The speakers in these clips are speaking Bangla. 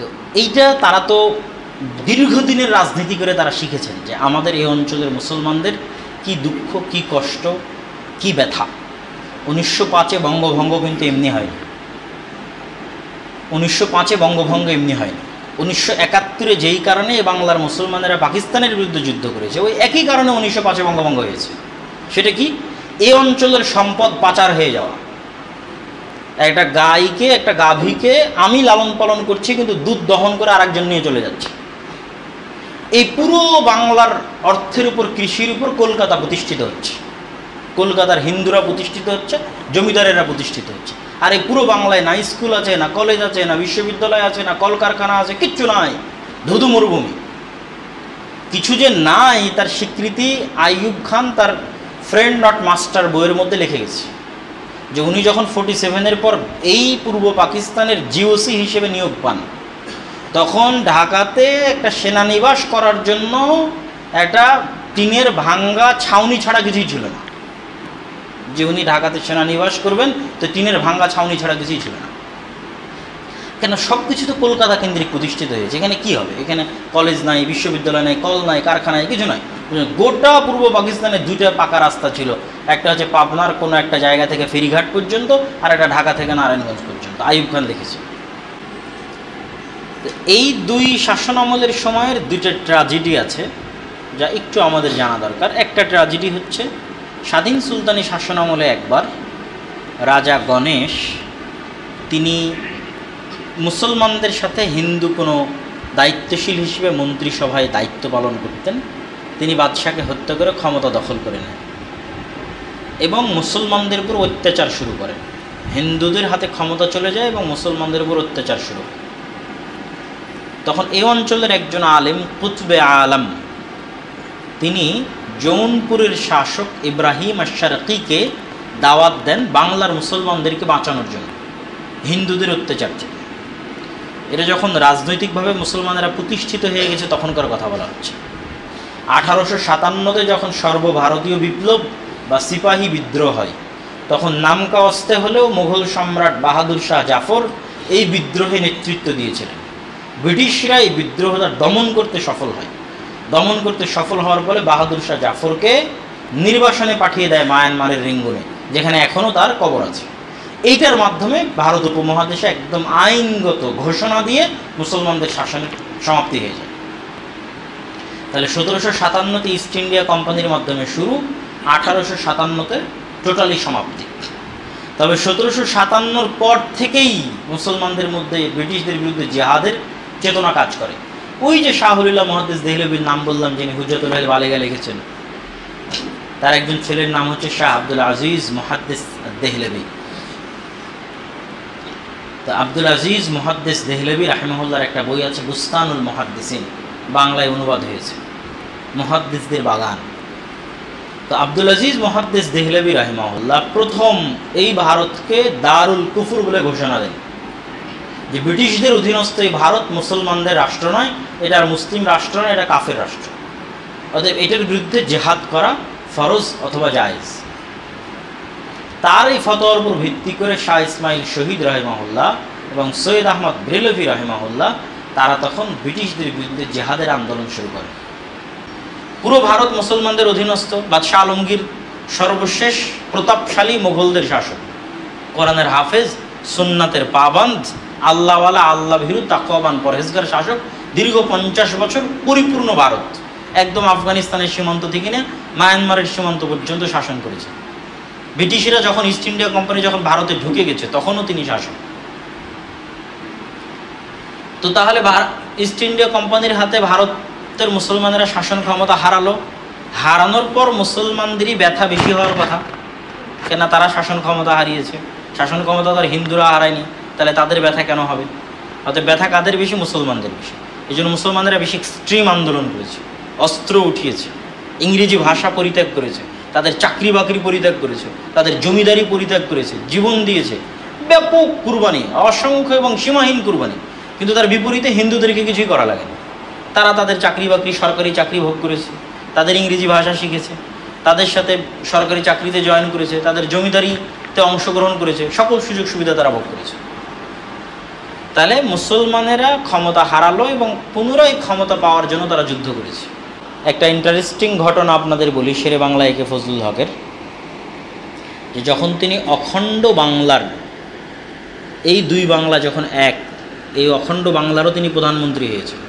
তো এইটা তারা তো দীর্ঘদিনের রাজনীতি করে তারা শিখেছেন যে আমাদের এই অঞ্চলের মুসলমানদের কি দুঃখ, কি কষ্ট, কি ব্যথা। 1905-এ বঙ্গভঙ্গ কিন্তু এমনি হয়নি। 1905-এ বঙ্গভঙ্গ এমনি হয়নি। 1971-এ যেই কারণে বাংলার মুসলমানেরা পাকিস্তানের বিরুদ্ধে যুদ্ধ করেছে, ওই একই কারণে 1905-এ বঙ্গভঙ্গ হয়েছে। সেটা কি? এই অঞ্চলের সম্পদ পাচার হয়ে যাওয়া। একটা গাইকে, একটা গাভীকে আমি লালন পালন করছি, কিন্তু দুধ দহন করে আরেকজন নিয়ে চলে যাচ্ছে। এই পুরো বাংলার অর্থের উপর, কৃষির উপর কলকাতা প্রতিষ্ঠিত হচ্ছে। কলকাতার হিন্দুরা প্রতিষ্ঠিত হচ্ছে, জমিদারেরা প্রতিষ্ঠিত হচ্ছে। আর এই পুরো বাংলায় না স্কুল আছে, না কলেজ আছে, না বিশ্ববিদ্যালয় আছে, না কলকারখানা আছে, কিচ্ছু নাই, ধুধু মরুভূমি। কিছু যে নাই তার স্বীকৃতি আইয়ুব খান তার ফ্রেন্ড নট মাস্টার বইয়ের মধ্যে লিখে গেছে, যে উনি যখন 47-এর পর এই পূর্ব পাকিস্তানের জিওসি হিসেবে নিয়োগ পান, তখন ঢাকাতে একটা সেনানিবাস করার জন্য একটা টিনের ভাঙ্গা ছাউনি ছাড়া কিছুই ছিল না। যে উনি ঢাকাতে সেনানিবাস করবেন, তো টিনের ভাঙ্গা ছাউনি ছাড়া কিছুই ছিল না। কেন? সব কিছু তো কলকাতা কেন্দ্রিক প্রতিষ্ঠিত হয়েছে। এখানে কি হবে? এখানে কলেজ নাই, বিশ্ববিদ্যালয় নাই, কল নাই, কারখানা নাই, কিছু নাই। গোটা পূর্ব পাকিস্তানে দুইটা পাকা রাস্তা ছিল, একটা হচ্ছে পাবনার কোনো একটা জায়গা থেকে ফেরিঘাট পর্যন্ত, আর একটা ঢাকা থেকে নারায়ণগঞ্জ পর্যন্ত। আইয়ুব খান লিখেছে। এই দুই শাসন আমলের সময়ের দুইটা ট্র্যাজেডি আছে যা একটু আমাদের জানা দরকার। একটা ট্র্যাজেডি হচ্ছে স্বাধীন সুলতানি শাসন আমলে একবার রাজা গণেশ, তিনি মুসলমানদের সাথে হিন্দু কোনো দায়িত্বশীল হিসেবে মন্ত্রিসভায় দায়িত্ব পালন করতেন, তিনি বাদশাকে হত্যা করে ক্ষমতা দখল করে নেন এবং মুসলমানদের উপর অত্যাচার শুরু করেন। হিন্দুদের হাতে ক্ষমতা চলে যায় এবং মুসলমানদের উপর অত্যাচার শুরু হয়। তখন এই অঞ্চলের একজন আলেম, কুতবে আলম, তিনি জৌনপুরের শাসক ইব্রাহিম আশ-শারকিকে দাওয়াত দেন বাংলার মুসলমানদেরকে বাঁচানোর জন্য হিন্দুদের অত্যাচার থেকে। এটা যখন রাজনৈতিকভাবে মুসলমানেরা প্রতিষ্ঠিত হয়ে গেছে তখনকার কথা বলা হচ্ছে। 1857-তে যখন সর্বভারতীয় বিপ্লব বা সিপাহী বিদ্রোহ হয়, তখন নামকা অস্তে হলেও মুঘল সম্রাট বাহাদুর শাহ জাফর এই বিদ্রোহে নেতৃত্ব দিয়েছিলেন। ব্রিটিশরা এই বিদ্রোহটা দমন করতে সফল হয়। দমন করতে সফল হওয়ার ফলে বাহাদুর শাহ জাফরকে নির্বাসনে পাঠিয়ে দেয় মায়ানমারের রেঙ্গুনে, যেখানে এখনও তার কবর আছে। এইটার মাধ্যমে ভারত উপমহাদেশে একদম আইনগত ঘোষণা দিয়ে মুসলমানদের শাসনের সমাপ্তি হয়ে যায়। তাহলে 1757-তে ইস্ট ইন্ডিয়া কোম্পানির মাধ্যমে শুরু, 1857-তে টোটালি সমাপ্তি। তবে 1757-র পর থেকেই মুসলমানদের মধ্যে ব্রিটিশদের বিরুদ্ধে জিহাদের চেতনা কাজ করে। ওই যে শাহ ওলিল্লাহ মুহাদ্দিস দেহলভির নাম বললাম, যিনি হুজ্জাতুল বালিগা লিখেছেন, তার একজন ছেলের নাম হচ্ছে শাহ আব্দুল আজিজ মুহাদ্দিস দেহলভি। তো আব্দুল আজিজ মুহাদ্দিস দেহলভি রাহিমাহুল্লাহর একটা বই আছে বুস্তানুল মুহাদ্দিসিন, বাংলায় অনুবাদ হয়েছে, মুহাদ্দিসদের বাগান। তো আব্দুল আজিজ মুহাদ্দিস দেহলভি রাহিমাহুল্লাহ প্রথম এই ভারতকে দারুল কুফর বলে ঘোষণা দেন, যে ব্রিটিশদের অধীনস্থ এই ভারত মুসলমানদের রাষ্ট্র নয়, এটা আর মুসলিম রাষ্ট্র নয়, এটা কাফের রাষ্ট্র। অতএব এটার বিরুদ্ধে জেহাদ করা ফরজ অথবা জায়েজ। তার এই ফতোয়ার উপর ভিত্তি করে শাহ ইসমাইল শহীদ রাহিমাহুল্লাহ এবং সৈয়দ আহমদ ব্রেলভি রাহিমাহুল্লাহ তারা তখন ব্রিটিশদের বিরুদ্ধে জেহাদের আন্দোলন শুরু করে। পুরো ভারত মুসলমানদের অধীনস্থ, বাদশাহ আলমগীর সর্বশেষ প্রতাপশালী মোগলদের শাসক, কোরআনের হাফেজ, সুন্নাতের পাবন্দ, আল্লাহওয়ালা, আল্লাহ ভীরু, তাকওয়াবান, পরহেজগার শাসক। দীর্ঘ 50 বছর পরিপূর্ণ ভারত, একদম আফগানিস্তানের সীমান্ত থেকে নিয়ে মায়ানমারের সীমান্ত পর্যন্ত শাসন করেছে। ব্রিটিশরা যখন ইস্ট ইন্ডিয়া কোম্পানি যখন ভারতে ঢুকে গেছে তখনও তিনি শাসক। তো তাহলে ইস্ট ইন্ডিয়া কোম্পানির হাতে ভারতের মুসলমানেরা শাসন ক্ষমতা হারালো। হারানোর পর মুসলমানদেরই ব্যথা বেশি হওয়ার কথা, কেন তারা শাসন ক্ষমতা হারিয়েছে। শাসন ক্ষমতা তার হিন্দুরা হারায়নি, তাহলে তাদের ব্যথা কেন হবে? অর্থাৎ ব্যথা কাদের বেশি? মুসলমানদের বেশি। এই জন্য মুসলমানেরা বেশি এক্সট্রিম আন্দোলন করেছে, অস্ত্র উঠিয়েছে, ইংরেজি ভাষা পরিত্যাগ করেছে, তাদের চাকরি বাকরি পরিত্যাগ করেছে, তাদের জমিদারি পরিত্যাগ করেছে, জীবন দিয়েছে, ব্যাপক কুরবানি, অসংখ্য এবং সীমাহীন কুরবানি। কিন্তু তার বিপরীতে হিন্দুদেরকে কিছুই করা লাগে না। তারা তাদের চাকরি বাকরি, সরকারি চাকরি ভোগ করেছে, তাদের ইংরেজি ভাষা শিখেছে, তাদের সাথে সরকারি চাকরিতে জয়েন করেছে, তাদের জমিদারিতে অংশগ্রহণ করেছে, সকল সুযোগ সুবিধা তারা ভোগ করেছে। তাহলে মুসলমানেরা ক্ষমতা হারালো এবং পুনরায় ক্ষমতা পাওয়ার জন্য তারা যুদ্ধ করেছে। একটা ইন্টারেস্টিং ঘটনা আপনাদের বলি শেরে বাংলা একে ফজলুল হকের, যে যখন তিনি অখণ্ড বাংলার, এই দুই বাংলা যখন এক, এই অখণ্ড বাংলারও তিনি প্রধানমন্ত্রী হয়েছেন।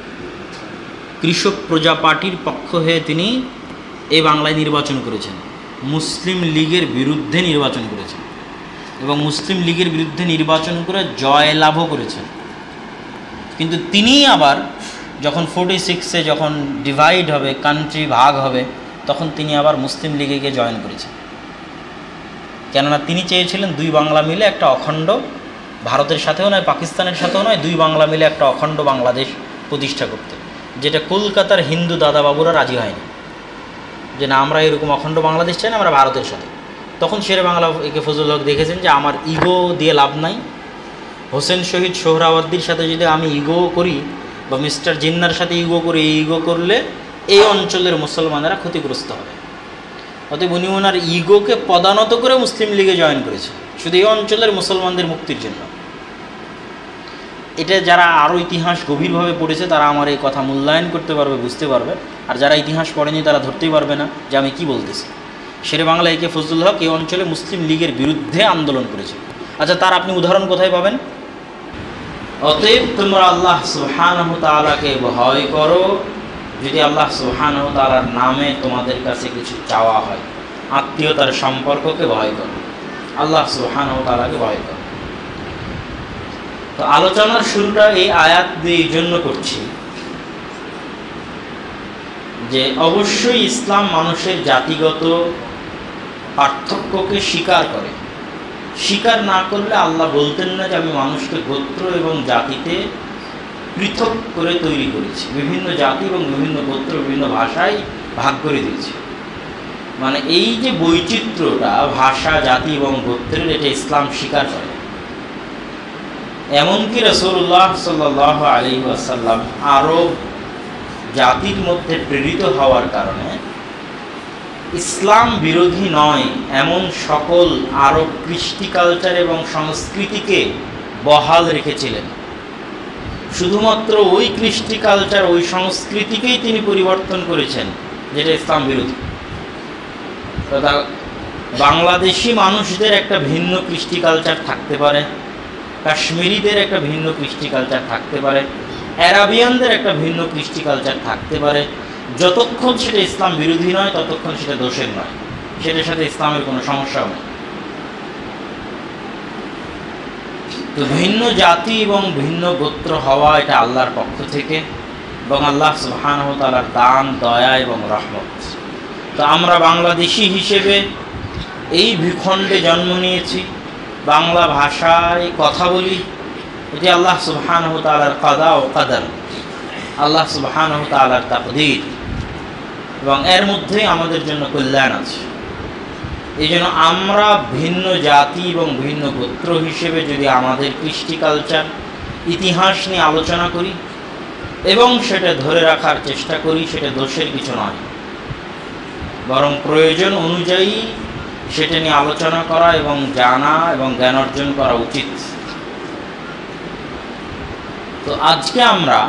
কৃষক প্রজা পার্টির পক্ষ হয়ে তিনি এই বাংলায় নির্বাচন করেছেন, মুসলিম লীগের বিরুদ্ধে নির্বাচন করেছেন এবং মুসলিম লীগের বিরুদ্ধে নির্বাচন করে জয়লাভও করেছেন। কিন্তু তিনি আবার যখন 46-এ যখন ডিভাইড হবে, কান্ট্রি ভাগ হবে, তখন তিনি আবার মুসলিম লীগে গিয়ে জয়েন করেছেন। কেননা তিনি চেয়েছিলেন দুই বাংলা মিলে একটা অখণ্ড, ভারতের সাথেও নয় পাকিস্তানের সাথেও নয়, দুই বাংলা মিলে একটা অখণ্ড বাংলাদেশ প্রতিষ্ঠা করতে, যেটা কলকাতার হিন্দু দাদাবাবুরা রাজি হয়নি, যে না আমরা এরকম অখণ্ড বাংলাদেশ চাই না, আমরা ভারতের সাথে। তখন শেরে বাংলা একে ফজলুল হক দেখেছেন যে আমার ইগো দিয়ে লাভ নাই, হোসেন শহীদ সোহরাওয়ার্দীর সাথে যদি আমি ইগো করি বা মিস্টার জিন্নার সাথে ইগো করি, এই ইগো করলে এই অঞ্চলের মুসলমানেরা ক্ষতিগ্রস্ত হবে। অতএব উনি ওনার ইগোকে পদানত করে মুসলিম লীগে জয়েন করেছে, শুধু এই অঞ্চলের মুসলমানদের মুক্তির জন্য। এটা যারা আরও ইতিহাস গভীরভাবে পড়েছে তারা আমার এই কথা মূল্যায়ন করতে পারবে, বুঝতে পারবে, আর যারা ইতিহাস পড়েনি তারা ধরতেই পারবে না যে আমি কি বলতেছি। শেরে বাংলা একে ফজলুল হক এই অঞ্চলে মুসলিম লীগের বিরুদ্ধে আন্দোলন করেছে। আচ্ছা, তার আপনি উদাহরণ কোথায় পাবেন? অতএব তোমরা আল্লাহ সুবহানাহু তাআলাকে ভয় করো, যদি আল্লাহ সুবহানাহু তাআলার নামে তোমাদের কাছে কিছু চাওয়া হয়, আত্মীয়তার সম্পর্ককে ভয় করো, আল্লাহ সুবহানাহু তাআলাকে ভয় করো। তো আলোচনার শুরুটা এই আয়াত দিয়ে এই জন্য করছি যে অবশ্যই ইসলাম মানুষের জাতিগত পার্থক্যকে স্বীকার করে। স্বীকার না করলে আল্লাহ বলতেন না যে আমি মানুষকে গোত্র এবং জাতিতে পৃথক করে তৈরি করেছি, বিভিন্ন জাতি এবং বিভিন্ন গোত্র বিভিন্ন ভাষায় ভাগ করে দিয়েছি। মানে এই যে বৈচিত্র্যটা ভাষা, জাতি এবং গোত্রের, এটা ইসলাম স্বীকার করে। এমনকি রাসূলুল্লাহ সাল্লাল্লাহু আলাইহি ওয়াসাল্লাম আরব জাতির মধ্যে প্রেরিত হওয়ার কারণে ইসলাম বিরোধী নয় এমন সকল আরব কৃষ্টি কালচার এবং সংস্কৃতিকে বহাল রেখেছিলেন। শুধুমাত্র ওই কৃষ্টি কালচার, ওই সংস্কৃতিকেই তিনি পরিবর্তন করেছেন যেটা ইসলাম বিরোধী। বাংলাদেশি মানুষদের একটা ভিন্ন কৃষ্টি কালচার থাকতে পারে, কাশ্মীরিদের একটা ভিন্ন কৃষ্টি কালচার থাকতে পারে, অ্যারাবিয়ানদের একটা ভিন্ন কৃষ্টি কালচার থাকতে পারে। যতক্ষণ সেটা ইসলাম বিরোধী নয় ততক্ষণ সেটা দোষের নয়, সেটার সাথে ইসলামের কোনো সমস্যা নেই। তো ভিন্ন জাতি এবং ভিন্ন গোত্র হওয়া এটা আল্লাহর পক্ষ থেকে এবং আল্লাহ সুবহানাহু তাআলার দান, দয়া এবং রহমত। তো আমরা বাংলাদেশি হিসেবে এই ভূখণ্ডে জন্ম নিয়েছি, বাংলা ভাষায় কথা বলি, এটি আল্লাহ সুবহানাহু তাআলার কাদা ও কাদার, আল্লাহ সুবহানাহু তাআলার তাকদীর, এবং এর মধ্যেই আমাদের জন্য কল্যাণ আছে। এই জন্য আমরা ভিন্ন জাতি এবং ভিন্ন গোত্র হিসেবে যদি আমাদের কৃষ্টি কালচার, ইতিহাস নিয়ে আলোচনা করি এবং সেটা ধরে রাখার চেষ্টা করি, সেটা দোষের কিছু নয়, বরং প্রয়োজন অনুযায়ী সেটা নিয়ে আলোচনা করা এবং জানা এবং জ্ঞান অর্জন করা উচিত। তো আজকে আমরা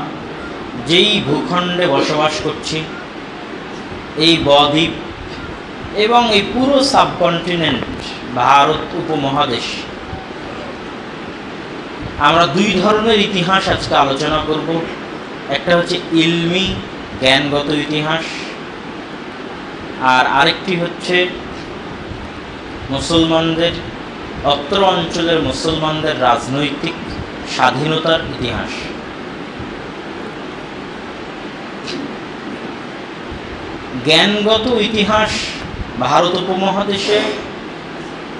যেই ভূখণ্ডে বসবাস করছি, এই বদ্বীপ এবং এই পুরো সাবকন্টিনেন্ট ভারত উপমহাদেশ, আমরা দুই ধরনের ইতিহাস আজকে আলোচনা করব। একটা হচ্ছে ইলমি, জ্ঞানগত ইতিহাস, আর আরেকটি হচ্ছে মুসলমানদের, অত্র অঞ্চলের মুসলমানদের রাজনৈতিক স্বাধীনতার ইতিহাস। জ্ঞানগত ইতিহাস ভারত উপমহাদেশে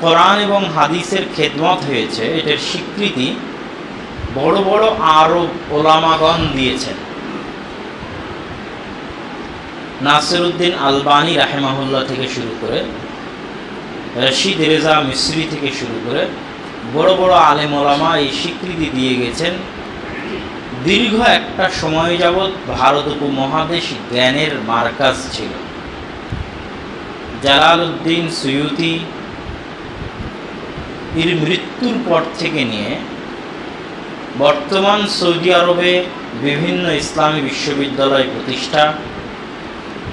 কোরআন এবং হাদিসের খেদমত হয়েছে, এটার স্বীকৃতি বড় বড় আরব ওলামাগণ দিয়েছেন। নাসিরউদ্দিন আলবানী রাহিমাহুল্লাহ থেকে শুরু করে, রশিদ রেজা মিসরি থেকে শুরু করে বড় বড় আলেম ওলামা এই স্বীকৃতি দিয়ে গেছেন। দীর্ঘ একটা সময় যাবৎ ভারত উপমহাদেশ জ্ঞানের মার্কাজ ছিল। জালালউদ্দিন সুয়ুতি এর মৃত্যুর পর থেকে নিয়ে বর্তমান সৌদি আরবে বিভিন্ন ইসলামী বিশ্ববিদ্যালয় প্রতিষ্ঠা,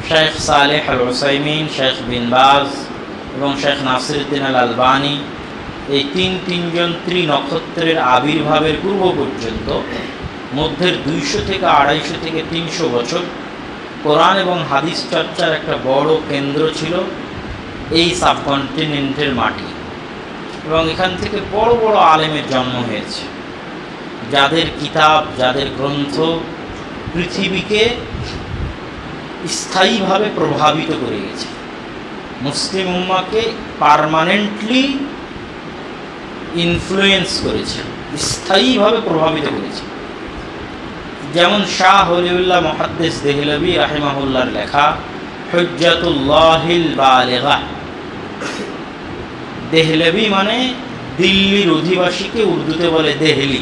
শেখ সালেহ আল উসাইমিন, শেখ বিন বাজ এবং শেখ নাসিরউদ্দিন আল আলবানী, এই তিনজন ত্রিনক্ষত্রের আবির্ভাবের পূর্ব পর্যন্ত মধ্যের 200 থেকে 250 থেকে 300 বছর কোরআন এবং হাদিস চর্চার একটা বড় কেন্দ্র ছিল এই সাবকন্টিনেন্টের মাটি। এবং এখান থেকে বড় বড় আলেমের জন্ম হয়েছে, যাদের কিতাব, যাদের গ্রন্থ পৃথিবীকে স্থায়ীভাবে প্রভাবিত করে গেছে, মুসলিম উম্মাহকে পার্মানেন্টলি ইনফ্লুয়েন্স করেছে, স্থায়ীভাবে প্রভাবিত করেছে। যেমন শাহ ওলিউল্লাহ মুহাদ্দিস দেহলভী রাহিমাহুল্লাহর লেখা হুজ্জাতুল্লাহিল বালিগা। দেহলভী মানে দিল্লির অধিবাসীকে উর্দুতে বলে দেহলি।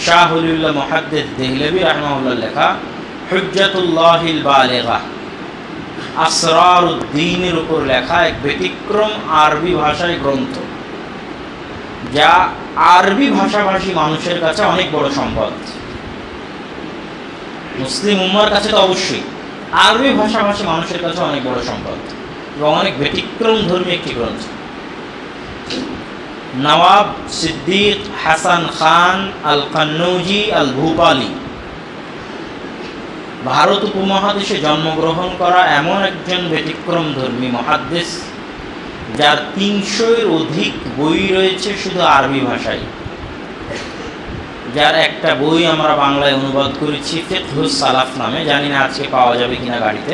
শাহ ওলিউল্লাহ মুহাদ্দিস দেহলভী রাহিমাহুল্লাহর লেখা হুজ্জাতুল্লাহিল বালিগা, আসরারুদ্দীনের উপর লেখা এক ব্যতিক্রম আরবি ভাষায় গ্রন্থ, যা আরবি ভাষাভাষী মানুষের কাছে অনেক বড় সম্পদ। মুসলিম উম্মার কাছে তো অবশ্যই, আরবি ভাষাভাষী মানুষের কাছে অনেক বড় সম্পদ এবং অনেক ব্যতিক্রম ধর্মী একটি গ্রন্থ। নওয়াব সিদ্দিক হাসান খান আল কান্নৌজি আল ভূপালি, ভারত উপমহাদেশে জন্মগ্রহণ করা এমন একজন ব্যতিক্রম ধর্মী মুহাদ্দিস, যার 300-এর অধিক বই রয়েছে শুধু আরবি ভাষায়, যার একটা বই আমরা বাংলায় অনুবাদ করেছি ফিকহুস সালাফ নামে, জানি না আজকে পাওয়া যাবে কিনা গাড়িতে,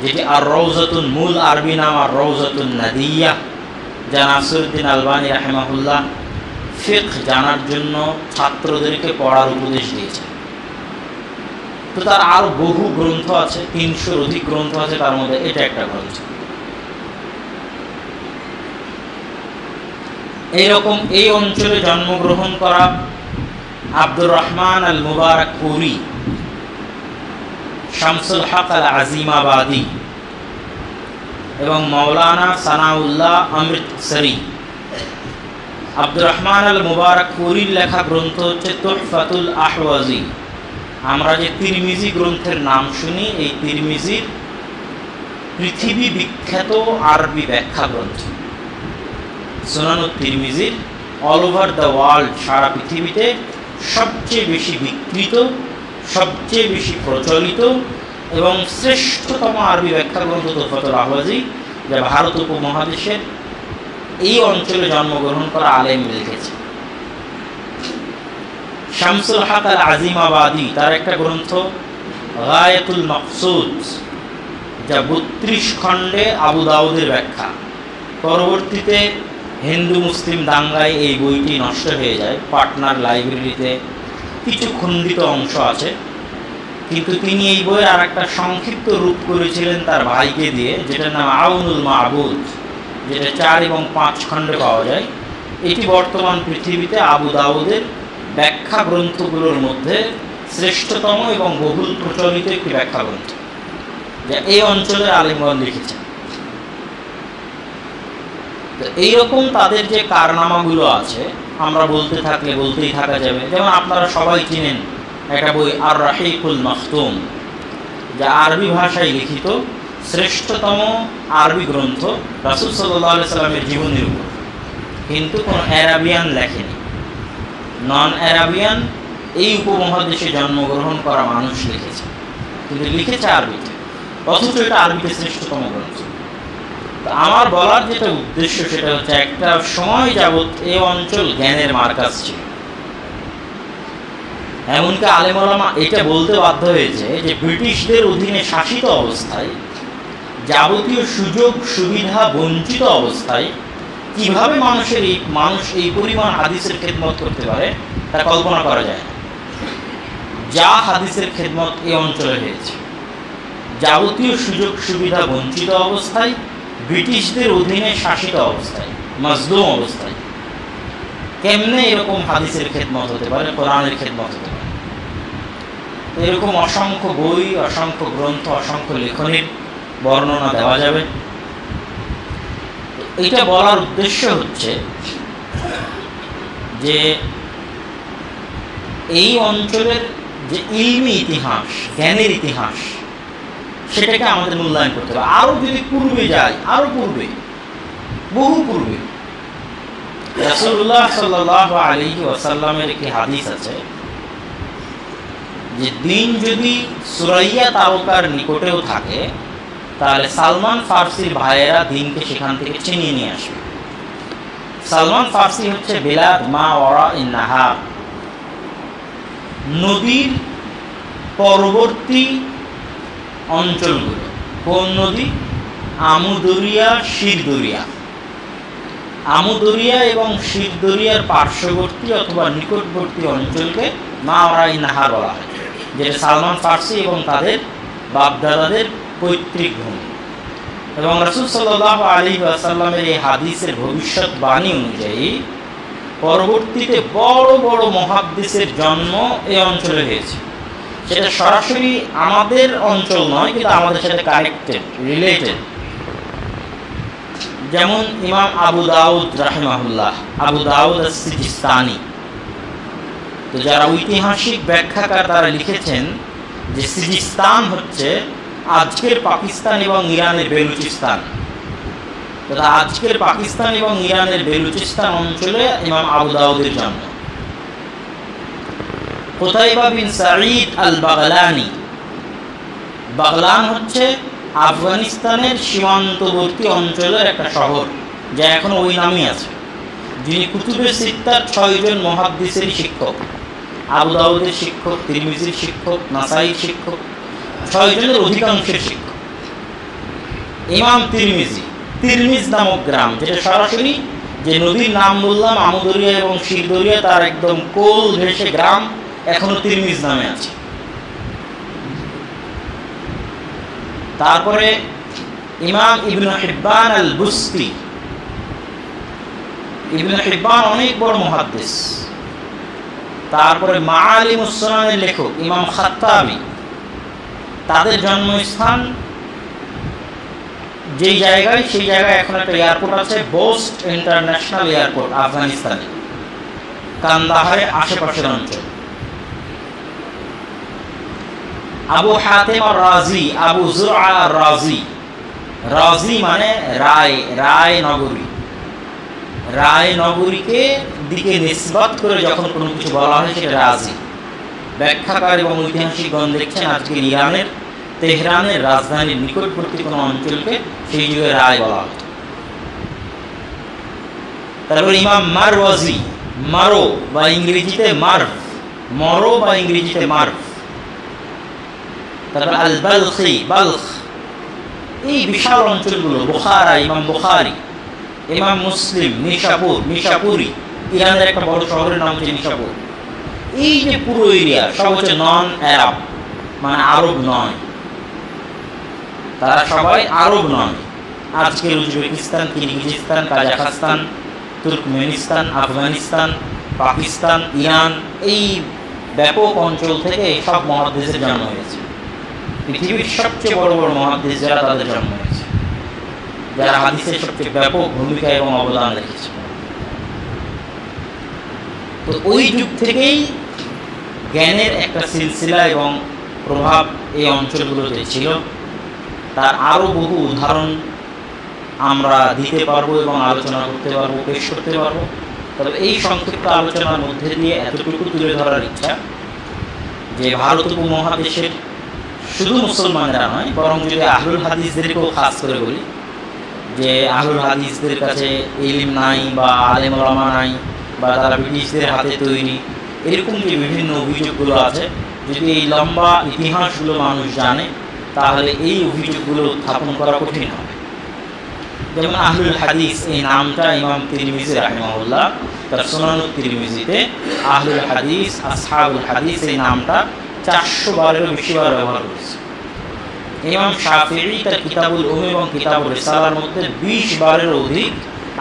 যেটি আর রওজাতুন, মূল আরবি নাম আর রওজাতুন নাদিয়া, যা নাসিরউদ্দিন আলবানী রাহিমাহুল্লাহ ফিকহ জানার জন্য ছাত্রদেরকে পড়ার উপদেশ দিয়েছেন। তো তার আরও বহু গ্রন্থ আছে, 300-এর অধিক গ্রন্থ আছে, তার মধ্যে এটা একটা গ্রন্থ। এইরকম এই অঞ্চলে জন্মগ্রহণ করা আব্দুর রহমান আল মুবারাকপুরি, শামসুল হক আল আজিমাবাদী এবং মাওলানা সানাউল্লাহ অমৃতসরি। আব্দুর রহমান আল মুবারাকপুরির লেখা গ্রন্থ হচ্ছে তুহফাতুল আহওয়াজি। আমরা যে তিরমিজি গ্রন্থের নাম শুনি, এই তিরমিজির পৃথিবী বিখ্যাত আরবি ব্যাখ্যা গ্রন্থ। সুনানুত তিরমিজির অল ওভার দ্য ওয়ার্ল্ড, সারা পৃথিবীতে সবচেয়ে বেশি বিকৃত, সবচেয়ে বেশি প্রচলিত এবং শ্রেষ্ঠতম আরবি ব্যাখ্যা গ্রন্থ তুহফাতুল আহওয়াজি, যা ভারত উপমহাদেশের এই অঞ্চলে জন্মগ্রহণ করা আলেম লিখেছে। শামসুল হক আল আজিমাবাদী, তার একটা গ্রন্থ গায়াতুল মাকসুদ, যা 32 খণ্ডে আবু দাউদের ব্যাখ্যা। পরবর্তীতে হিন্দু মুসলিম দাঙ্গায় এই বইটি নষ্ট হয়ে যায়, পাটনার লাইব্রেরিতে কিছু খণ্ডিত অংশ আছে, কিন্তু তিনি এই বইয়ের আর একটা সংক্ষিপ্ত রূপ করেছিলেন তার ভাইকে দিয়ে, যেটার নাম আউনুল মাবুদ, যেটা 4 এবং 5 খণ্ডে পাওয়া যায়। এটি বর্তমান পৃথিবীতে আবু দাউদের ব্যাখ্যা গ্রন্থগুলোর মধ্যে শ্রেষ্ঠতম এবং বহুল প্রচলিত একটি ব্যাখ্যা গ্রন্থ, যা এই অঞ্চলের আলেমগণ লিখেছেন। তো এইরকম তাদের যে কারনামাগুলো আছে, আমরা বলতে থাকলে বলতেই থাকা যাবে। যেমন আপনারা সবাই চিনেন একটা বই আর রাহিকুল মাখতুম, যা আরবি ভাষায় লিখিত শ্রেষ্ঠতম আরবি গ্রন্থ রাসূল সাল্লাল্লাহু আলাইহি সাল্লামের জীবনের উপর, কিন্তু কোনো অ্যারাবিয়ান লেখেনি। নন অ্যারাবিয়ান, এই উপমহাদেশে জন্মগ্রহণ করা মানুষ লিখেছে, কিন্তু লিখেছে আরবিতে, অথচ এটা আরবিতে শ্রেষ্ঠতম গ্রন্থ। আমার বলার যেটা উদ্দেশ্য সেটা হচ্ছে, একটা সময় যাবৎ এই অঞ্চল জ্ঞানের মার্কাজ ছিল। এমনকি আলেম ওলামা এটা বলতে বাধ্য হয়েছে যে ব্রিটিশদের অধীনে শাসিত অবস্থায়, যাবতীয় সুযোগ সুবিধা বঞ্চিত অবস্থায় কিভাবে মানুষ এই পরিমাণ হাদিসের খেদমত করতে পারে তা কল্পনা করা যায় না। যা হাদিসের খেদমত এই অঞ্চলে হয়েছে, যাবতীয় সুযোগ সুবিধা বঞ্চিত অবস্থায়, ব্রিটিশদের অধীনে শাসিত অবস্থায়, মাজলুম অবস্থায়, কেমনে এরকম হাদিসের খেদমত হতে পারে, কোরআনের খেদমত হতে পারে? এরকম অসংখ্য বই, অসংখ্য গ্রন্থ, অসংখ্য লেখনীর বর্ণনা দেওয়া যাবে। এটা বলার উদ্দেশ্য হচ্ছে যে এই অঞ্চলের যে ইলমি ইতিহাস, জ্ঞানের ইতিহাস, সেটাকে আমাদের মূল্যায়ন করতে হবে। আরও যদি পূর্বে যাই, আরও পূর্বে, বহু পূর্বে, রাসূলুল্লাহ সাল্লাল্লাহু আলাইহি ওয়াসাল্লামের একটি হাদিস আছে যে দিন যদি সুরাইয়া তারকার নিকটেও থাকে, তাহলে সালমান ফার্সির ভাইয়েরা দিনকে সেখান থেকে ছিনিয়ে নিয়ে আসবে। সালমান ফার্সি হচ্ছে বিলাদ মা ওয়ারা ইন নাহার, নদীর পরবর্তী অঞ্চলগুলো। কোন নদী? আমুদরিয়া, শিরদরিয়া। আমুদরিয়া এবং শিরদরিয়ার পার্শ্ববর্তী অথবা নিকটবর্তী অঞ্চলকে মা ওয়ারা ইন নাহার বলা হয়, যেটা সালমান ফার্সি এবং তাদের বাপদাদাদের পৈতৃক ভূমি। এবং রাসূল সাল্লাল্লাহু আলাইহি ওয়াসাল্লামের এই হাদিসের ভবিষ্যৎবাণী অনুযায়ী পরবর্তীতে বড় বড় মুহাদ্দিসের জন্ম এই অঞ্চলে হয়েছে। সেটা সরাসরি আমাদের অঞ্চল নয়, কিন্তু আমাদের সাথে কানেক্টেড, রিলেটেড। যেমন ইমাম আবু দাউদ রাহিমাহুল্লাহ, আবু দাউদ আস-সিজিস্তানি। তো যারা ঐতিহাসিক ব্যাখ্যাকার, তারা লিখেছেন যে সিজিস্তান হচ্ছে আজকের পাকিস্তান এবং ইরানের বেলুচিস্তান। তথা আজকের পাকিস্তান এবং ইরানের বেলুচিস্তান অঞ্চলে ইমাম আবু দাউদের জন্ম। কুতাইবা বিন সাঈদ আল বাগলানি, বাগলান হচ্ছে আফগানিস্তানের সীমান্তবর্তী অঞ্চলের একটা শহর, যা এখন ওই নামই আছে। যিনি কুতুবে সিত্তার 6 জন মুহাদ্দিসের শিক্ষক, আবু দাউদের শিক্ষক, তিরমিজির শিক্ষক, নাসাইর শিক্ষক, 6 জনের অধিকাংশের শিক্ষক। ইমাম তিরমিজি, তিরমিজ নামক গ্রাম, যেটা সরাসরি যে নদীর নাম বললাম আমুদরিয়া এবং শিরদরিয়া, তার একদম কোল ঘেঁষে গ্রাম এখনো তিরমিজ নামে আছে। তারপরে ইমাম ইবনে হিব্বান আল বুস্তি, ইবনে হিব্বান অনেক বড় মুহাদ্দিস। তারপরে মাআলিমুস সুনানের লেখক ইমাম খাত্তাবি, তাদের জন্মস্থান যেই জায়গায়, সেই জায়গায় এখন একটা এয়ারপোর্ট আছে, বোস্ট ইন্টারন্যাশনাল এয়ারপোর্ট, আফগানিস্তানে কান্দাহারের আশেপাশের অঞ্চল। আবু হাতিম আর রাজি, আবু যুরআ আর রাজি, রাজি মানে রায়, রায় নগরী। রায় নগরীকে দিকে নিসবত করে যখন কোনো কিছু বলা হয় সেটা রাজি। ব্যাখ্যাকার এবং ঐতিহাসিকগণ দেখছেন আজকে ইরানের তেহরানের রাজধানীর নিকটবর্তী কোনো অঞ্চলকে সেই যুগে রায় বলা হতো। তারপর ইমাম মারওয়াজি, মারো বা ইংরেজিতে মার্ভ, মরো বা ইংরেজিতে মার্ভ। তারপর আল বালখি, বালখ। এই বিশাল অঞ্চলগুলো, বুখারা, ইমাম বুখারি, ইমাম মুসলিম, নিশাপুর, নিশাপুরি, ইরানের একটা বড় শহরের নাম হচ্ছে নিশাপুর। এই যে পুরো এরিয়া সব হচ্ছে নন আরব, মানে আরব নয়, তারা সবাই আরব নয়। আজকের Uzbekistan, Kyrgyzstan, Kazakhstan, Turkmenistan, Afghanistan, Pakistan, Iran, এই ব্যাপক অঞ্চল থেকে সব মুহাদ্দিসের জন্ম হয়েছে। পৃথিবীর সবচেয়ে বড় বড় মুহাদ্দিস যারা, তাদের জন্ম হয়েছে, যারা হাদিসের সবচেয়ে ব্যাপক ভূমিকা এবং অবদান রেখেছে। তো ওই যুগ থেকেই জ্ঞানের একটা সিলসিলা এবং প্রভাব এই অঞ্চলগুলোতে ছিল। তার আরও বহু উদাহরণ আমরা দিতে পারবো এবং আলোচনা করতে পারবো, পেশ করতে পারবো। তবে এই সংক্ষিপ্ত আলোচনার মধ্যে দিয়ে এতটুকু তুলে ধরার ইচ্ছা যে ভারত উপমহাদেশের শুধু মুসলমানরা নয়, বরং যদি আহলুল হাদিসদেরকেও খাস করে বলি, যে আহলুল হাদিসদের কাছে ইলম নাই বা আলেম ওলামা নাই, বা তারা ব্রিটিশদের হাতে তৈরি, এরকম যে বিভিন্ন অভিযোগগুলো আছে, যদি এই লম্বা ইতিহাসগুলো মানুষ জানে, তাহলে এই অভিযোগগুলো উত্থাপন করা কঠিন হবে। যেমন আহলুল হাদিস এই নামটা ইমাম তিরমিজি রাহিমাহুল্লাহ তার সুনানুত তিরমিজিতে আহলুল হাদিস, আসহাবুল হাদিস এই নামটা 400 বারেরও বেশি বার ব্যবহার করেছে। ইমাম শাফিঈ তার কিতাবুল উম এবং কিতাবুল রিসালার মধ্যে 20 বারেরও অধিক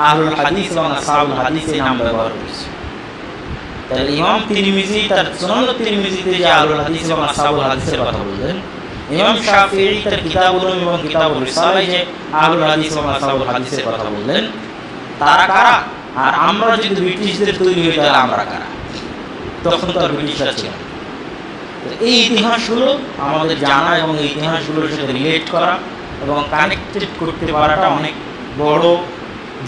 আহলুল হাদিস এবং আসহাবুল হাদিস এই নাম ব্যবহার করেছে। তাহলে ইমাম তিরমিজি তার সুনানুত তিরমিজিতে যে আহলুল হাদিস এবং আসহাবুল হাদিসের কথা বললেন, ইমাম শাফিঈ তার কিতাবুল উম এবং কিতাবুল রিসালায় যে আহলুল হাদিস এবং আসহাবুল হাদিসের কথা বললেন, তারা কারা? আর আমরা যদি ব্রিটিশদের তৈরি হই, তাহলে আমরা কারা? তখন তো আর ব্রিটিশরা ছিল না। এই ইতিহাসগুলো আমাদের জানা এবং এই ইতিহাসগুলোর সাথে রিলেট করা এবং কানেক্টেড করতে পারাটা অনেক বড়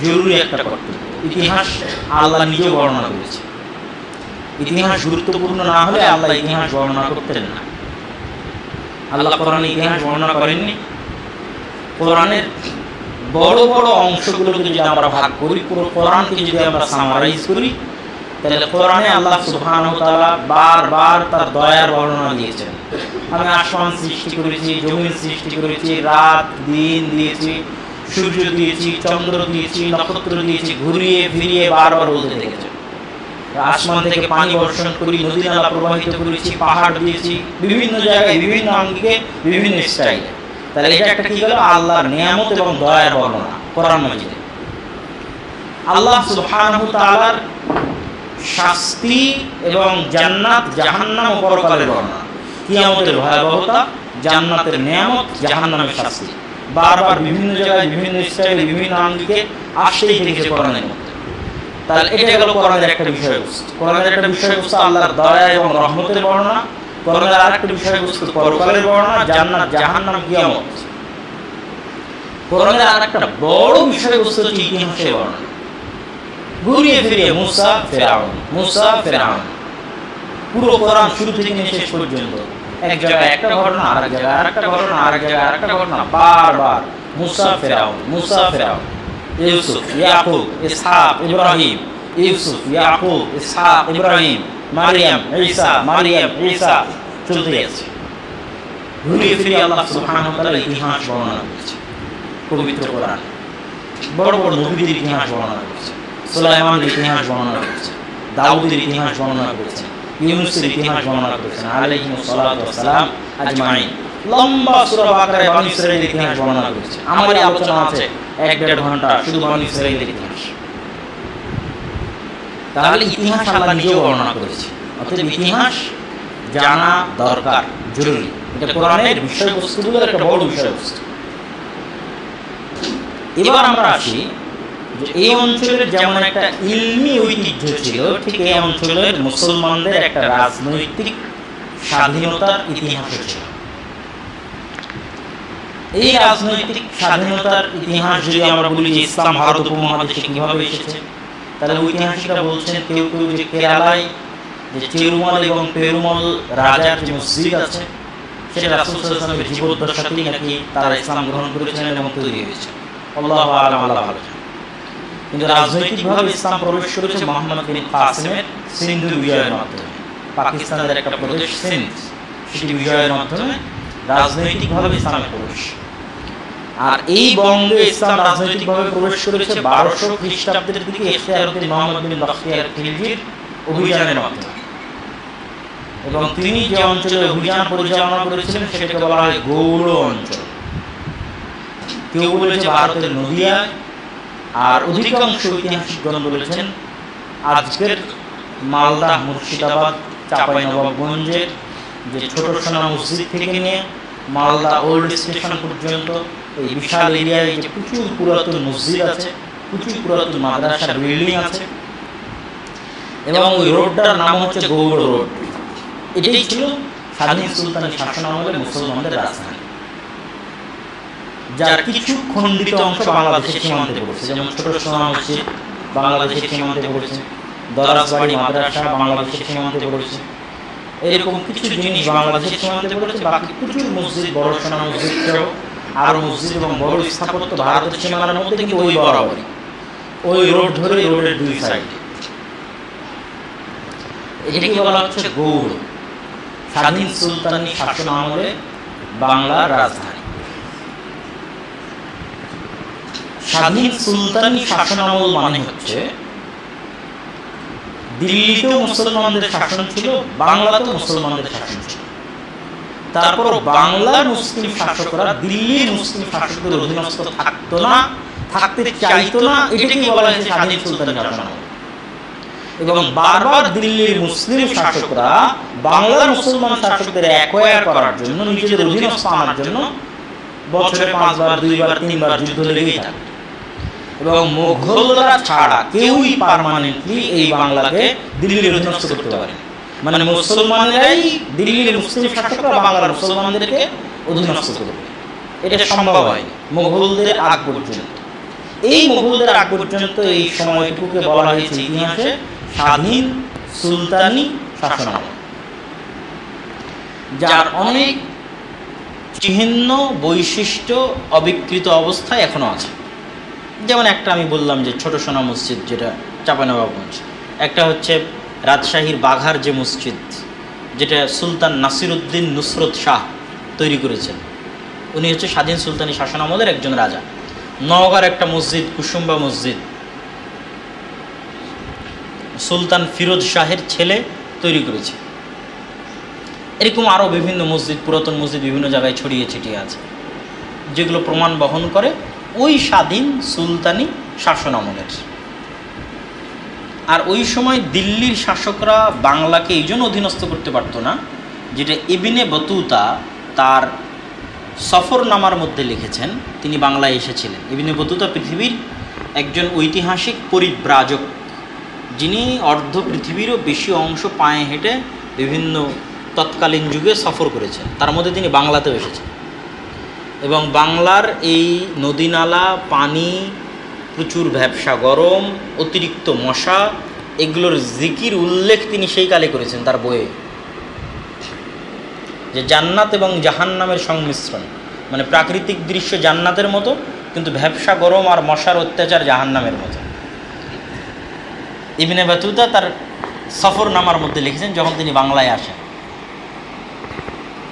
জরুরি একটা কর্তব্য। ইতিহাস আল্লাহ নিজেও বর্ণনা করেছে। ইতিহাস গুরুত্বপূর্ণ না হলে আল্লাহ ইতিহাস বর্ণনা করতেন না। আল্লাহ কোরআনে ইতিহাস বর্ণনা করেননি। কোরআনের বড় বড় অংশগুলোকে যদি আমরা ভাগ করি, পুরো কোরআনকে যদি আমরা সামারাইজ করি, তাহলে কোরআনে আল্লাহ সুবহানাহু ওয়া তাআলা বারবার তার দয়ার বর্ণনা দিয়েছেন। আমি আসমান সৃষ্টি করেছি, জমিন সৃষ্টি করেছি, রাত দিন দিয়েছি, সূর্য দিয়েছি, চন্দ্র দিয়েছি, নক্ষত্র দিয়েছি, ঘুরিয়ে ফিরিয়ে বারবার বলতে দেখেছেন। আসমান থেকে পানি বর্ষণ করি, নদী নালা প্রবাহিত করেছি, পাহাড় দিয়েছি, বিভিন্ন জায়গায় বিভিন্ন আঙ্গিকে বিভিন্ন স্টাইলে। তাহলে এটা একটা কি গেল? আল্লাহর নিয়ামত এবং দয়ার বর্ণনা কোরআন মাজিদে। আল্লাহ সুবহানাহু ওয়া তাআলার শাস্তি এবং জান্নাত জাহান্নাম ও পরকালের বর্ণনা, কিয়ামতের ভয়াবহতা, জান্নাতের নিয়ামত, জাহান্নামের শাস্তি বারবার বিভিন্ন জায়গায় বিভিন্ন স্টাইলে বিভিন্ন আঙ্গিকে আসতেই থেকেছে কোরআনের মধ্যে। তাহলে এটা গেল কোরআনের একটা বিষয়বস্তু। কোরআনের একটা বিষয়বস্তু আল্লাহর দয়া এবং রহমতের বর্ণনা, কোরআনের আরেকটা বিষয়বস্তু পরকালের বর্ণনা, জান্নাত জাহান্নাম কিয়ামত। কোরআনের আরেকটা বড় বিষয়বস্তু হচ্ছে ইতিহাসের বর্ণনা। ঘুরিয়ে ফিরিয়ে মুসা ফেরাউন, মুসা ফেরাউন, পুরো কোরআন শুরু থেকে নিয়ে শেষ পর্যন্ত এক জায়গায় একটা ঘটনা, আরেক জায়গায় আরেকটা ঘটনা, আরেক জায়গায় আরেকটা ঘটনা, বারবার মুসা ফেরাউন, মুসা ফেরাউন, ইউসুফ ইয়াকুব ইসহাক ইব্রাহিম, ইউসুফ ইয়াকুব ইসহাক ইব্রাহিম, মারিয়াম ঈসা, মারিয়াম ঈসা, চলতে আছে। ঘুরিয়ে ফিরিয়ে আল্লাহ সুবহানাহু ওয়া তাআলা ইতিহাস বর্ণনা করেছে পবিত্র কোরআন। বড় বড় নবীদের ইতিহাস বর্ণনা করেছে, সুলাইমানের ইতিহাস বর্ণনা করেছে, দাউদের ইতিহাস বর্ণনা করেছে, ইউনূসের ইতিহাস বর্ণনা করেছেন আলাইহিস সালাতু ওয়াস সালাম আজমাইন। লম্বা সূরা বাকারায় বনী ইসরাঈলের ইতিহাস বর্ণনা করেছে। আমারই আলোচনা আছে 1-1.5 ঘন্টা শুধু বনী ইসরাঈলের ইতিহাস। তাহলে ইতিহাস আল্লাহ নিজেও বর্ণনা করেছে। অতএব ইতিহাস জানা দরকার, জরুরি। এটা কোরআনের বিষয়বস্তুগুলোর একটা বড় বিষয়বস্তু। এবার আমরা আসি যে এই অঞ্চলের যেমন একটা ইলমি ঐতিহ্য ছিল, ঠিক এই অঞ্চলের মুসলমানদের একটা রাজনৈতিক স্বাধীনতার ইতিহাস ছিল। এই রাজনৈতিক স্বাধীনতার ইতিহাস যদি আমরা বলি যে ইসলাম ভারত উপমহাদেশে কিভাবে এসেছে, তাহলে ঐতিহাসিকরা বলছেন কেউ কেউ যে কেরালায় যে চেরুমল এবং পেরুমল রাজার যে মসজিদ আছে, সেটা রাসূল সাল্লাল্লাহু আলাইহি ওয়াসাল্লামের জীবদ্দশাতেই নাকি তারা ইসলাম গ্রহণ করেছিলেন এবং তৈরি হয়েছে। আল্লাহু আ'লাম, আল্লাহ ভালো জানেন। কিন্তু রাজনৈতিকভাবে ইসলাম প্রবেশ করেছে মুহাম্মদ বিন কাসিমের সিন্ধু বিজয়ের মাধ্যমে। পাকিস্তানের একটা প্রদেশ সিন্ধ, সেটি বিজয়ের মাধ্যমে রাজনৈতিকভাবে ইসলামে প্রবেশ। আর এই বঙ্গে ইসলাম রাজনৈতিকভাবে প্রবেশ করেছে 1200 খ্রিস্টাব্দের দিকে ইখতিয়ারউদ্দিন মুহাম্মদ বিন বখতিয়ার খিলজির অভিযানের মাধ্যমে। এবং তিনি যে অঞ্চলে অভিযান পরিচালনা করেছিলেন সেটাকে বলা হয় গৌড় অঞ্চল। কেউ বলেছে ভারতের নদিয়া, আর অধিকাংশ ঐতিহাসিকগণ বলেছেন আজকের মালদা, মুর্শিদাবাদ, চাঁপাইনবাবগঞ্জের যে ছোট সোনা মসজিদ থেকে নিয়ে মালদা ওল্ড স্টেশন পর্যন্ত এই বিশাল এরিয়ায় যে প্রচুর পুরাতন মসজিদ আছে, প্রচুর পুরাতন মাদ্রাসা বিল্ডিং আছে, এবং ওই রোডটার নাম হচ্ছে গৌড় রোড। এটাই ছিল স্বাধীন সুলতানি শাসন আমলে মুসলমানদের রাজধানী, যার কিছু খণ্ডিত অংশ বাংলাদেশের সীমান্তে পড়েছে। যেমন ছোট সোনা মসজিদ বাংলাদেশের সীমান্তে পড়েছে, দরাজবাড়ি মাদ্রাসা বাংলাদেশের সীমান্তে পড়েছে, এরকম কিছু জিনিস বাংলাদেশের সীমান্তে পড়েছে। বাকি প্রচুর মসজিদ, বড় সোনা মসজিদ সহ আরো মসজিদ এবং বড় স্থাপত্য ভারতের সীমানার মধ্যে, কিন্তু ওই বরাবরই ওই রোড ধরে, রোডের দুই সাইডে। এটাকে বলা হচ্ছে গৌড়, স্বাধীন সুলতানি শাসন আমলে বাংলার রাজধানী। স্বাধীন সুলতানি শাসনামল মানে হচ্ছে দিল্লিতেও মুসলমানদের শাসন ছিল, বাংলাতেও মুসলমানদের শাসন ছিল। তারপর বাংলার মুসলিম শাসকরা দিল্লির মুসলিম শাসকদের অধীনস্থ থাকতো না, থাকতে চাইতো না। এটাকে বলা হয়েছে স্বাধীন সুলতানি শাসনামল। এবং বারবার দিল্লির মুসলিম শাসকরা বাংলার মুসলমান শাসকদের অ্যাকোয়ার করার জন্য, নিজেদের অধীনস্থ আনার জন্য বছরে 5 বার, 2 বার, 3 বার যুদ্ধ লেগেই থাকে। এবং মুঘলরা ছাড়া কেউই পার্মানেন্টলি এই বাংলাকে দিল্লির অধীনস্থ করতে পারেনি। মানে মুসলমানেরাই দিল্লির মুসলিম শাসকরা বাংলার মুসলমানদেরকে অধীনস্থ করবে, এটা সম্ভব হয়নি মুঘলদের আগ পর্যন্ত। এই মুঘলদের আগ পর্যন্ত এই সময়টুকুকে বলা হয়েছে ইতিহাসে স্বাধীন সুলতানি শাসনামল, যার অনেক চিহ্ন বৈশিষ্ট্য অবিকৃত অবস্থায় এখনো আছে। যেমন একটা আমি বললাম যে ছোট সোনা মসজিদ, যেটা চাঁপাইনবাবগঞ্জ, একটা হচ্ছে রাজশাহীর বাঘার যে মসজিদ, যেটা সুলতান নাসিরউদ্দিন নুসরত শাহ তৈরি করেছেন, উনি হচ্ছে স্বাধীন সুলতানি শাসনামলের একজন রাজা। নওগাঁর একটা মসজিদ কুসুম্বা মসজিদ, সুলতান ফিরোজ শাহের ছেলে তৈরি করেছে। এরকম আরও বিভিন্ন মসজিদ, পুরাতন মসজিদ বিভিন্ন জায়গায় ছড়িয়ে ছিটিয়ে আছে, যেগুলো প্রমাণ বহন করে ওই স্বাধীন সুলতানি শাসনামলের। আর ওই সময় দিল্লির শাসকরা বাংলাকে এই জন্য অধীনস্থ করতে পারতো না, যেটা ইবনে বতুতা তার সফরনামার মধ্যে লিখেছেন। তিনি বাংলায় এসেছিলেন। ইবনে বতুতা পৃথিবীর একজন ঐতিহাসিক পরিব্রাজক, যিনি অর্ধ পৃথিবীরও বেশি অংশ পায়ে হেঁটে বিভিন্ন তৎকালীন যুগে সফর করেছেন, তার মধ্যে তিনি বাংলাতেও এসেছেন। এবং বাংলার এই নদীনালা, পানি, প্রচুর ভ্যাবসা গরম, অতিরিক্ত মশা, এগুলোর জিকির উল্লেখ তিনি সেই কালে করেছেন তার বইয়ে, যে জান্নাত এবং জাহান্নামের সংমিশ্রণ, মানে প্রাকৃতিক দৃশ্য জান্নাতের মতো, কিন্তু ভ্যাবসা গরম আর মশার অত্যাচার জাহান্নামের মতো। ইবনে বতুতা তার সফরনামার মধ্যে লিখেছেন যখন তিনি বাংলায় আসেন।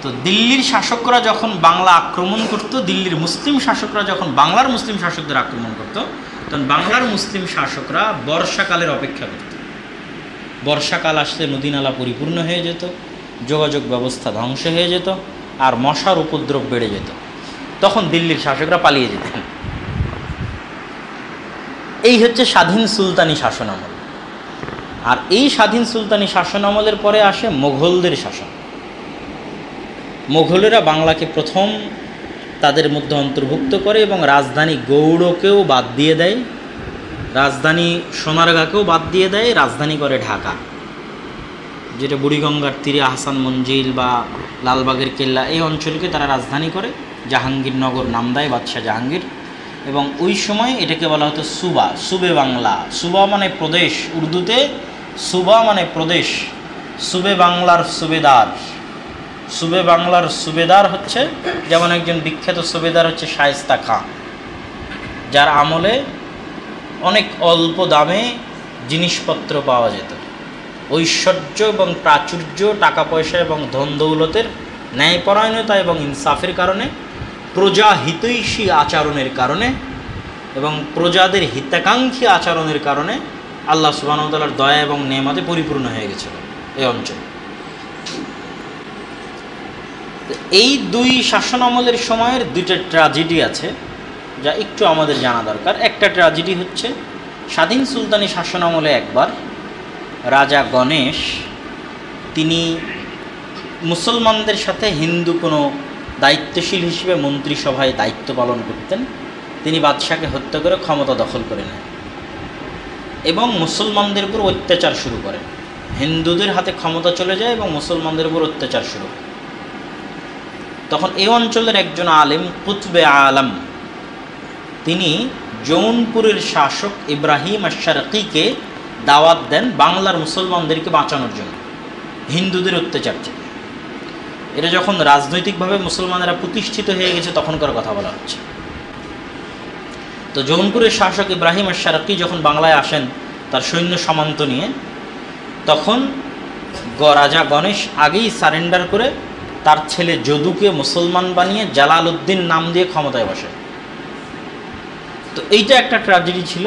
তো দিল্লির শাসকরা যখন বাংলা আক্রমণ করত, দিল্লির মুসলিম শাসকরা যখন বাংলার মুসলিম শাসকদের আক্রমণ করত, তখন বাংলার মুসলিম শাসকরা বর্ষাকালের অপেক্ষা করত। বর্ষাকাল আসলে নদীনালা পরিপূর্ণ হয়ে যেত, যোগাযোগ ব্যবস্থা ধ্বংস হয়ে যেত, আর মশার উপদ্রব বেড়ে যেত। তখন দিল্লির শাসকরা পালিয়ে যেতেন। এই হচ্ছে স্বাধীন সুলতানি শাসনামল। আর এই স্বাধীন সুলতানি শাসনামলের পরে আসে মোঘলদের শাসন। মোঘলেরা বাংলাকে প্রথম তাদের মধ্যে অন্তর্ভুক্ত করে এবং রাজধানী গৌড়কেও বাদ দিয়ে দেয়, রাজধানী সোনারগাঁকেও বাদ দিয়ে দেয়, রাজধানী করে ঢাকা, যেটা বুড়িগঙ্গার তীরে আহসান মঞ্জিল বা লালবাগের কেল্লা, এই অঞ্চলকে তারা রাজধানী করে। জাহাঙ্গীরনগর নাম দেয় বাদশাহ জাহাঙ্গীর। এবং ওই সময় এটাকে বলা হতো সুবা, সুবে বাংলা। সুবা মানে প্রদেশ, উর্দুতে সুবা মানে প্রদেশ। সুবে বাংলার সুবেদার, সুবে বাংলার সুবেদার হচ্ছে, যেমন একজন বিখ্যাত সুবেদার হচ্ছে শায়েস্তা খাঁ, যার আমলে অনেক অল্প দামে জিনিসপত্র পাওয়া যেত। ঐশ্বর্য এবং প্রাচুর্য, টাকা পয়সা এবং ধন দৌলতের ন্যায়পরায়ণতা এবং ইনসাফের কারণে, প্রজা হিতৈষী আচরণের কারণে এবং প্রজাদের হিতাকাঙ্ক্ষী আচরণের কারণে আল্লাহ সুবহানাহু ওয়া তাআলার দয়া এবং নেয়ামতে পরিপূর্ণ হয়ে গেছিল এই অঞ্চল। এই দুই শাসন আমলের সময়ের দুইটা ট্র্যাজেডি আছে যা একটু আমাদের জানা দরকার। একটা ট্র্যাজেডি হচ্ছে স্বাধীন সুলতানি শাসন আমলে একবার রাজা গণেশ, তিনি মুসলমানদের সাথে হিন্দু কোনো দায়িত্বশীল হিসেবে মন্ত্রিসভায় দায়িত্ব পালন করতেন, তিনি বাদশাকে হত্যা করে ক্ষমতা দখল করে নেন এবং মুসলমানদের উপর অত্যাচার শুরু করেন। হিন্দুদের হাতে ক্ষমতা চলে যায় এবং মুসলমানদের উপর অত্যাচার শুরু হয়। তখন এই অঞ্চলের একজন আলেম, কুতবে আলম, তিনি জৌনপুরের শাসক ইব্রাহিম আশ-শারকিকে দাওয়াত দেন বাংলার মুসলমানদেরকে বাঁচানোর জন্য হিন্দুদের অত্যাচার থেকে। এটা যখন রাজনৈতিকভাবে মুসলমানেরা প্রতিষ্ঠিত হয়ে গেছে তখনকার কথা বলা হচ্ছে। তো জৌনপুরের শাসক ইব্রাহিম আশ-শারকি যখন বাংলায় আসেন তার সৈন্য সামন্ত নিয়ে, তখন রাজা গণেশ আগেই সারেন্ডার করে তার ছেলে যদুকে মুসলমান বানিয়ে জালাল উদ্দিন নাম দিয়ে ক্ষমতায় বসে। তো এইটা একটা ট্র্যাজেডি ছিল,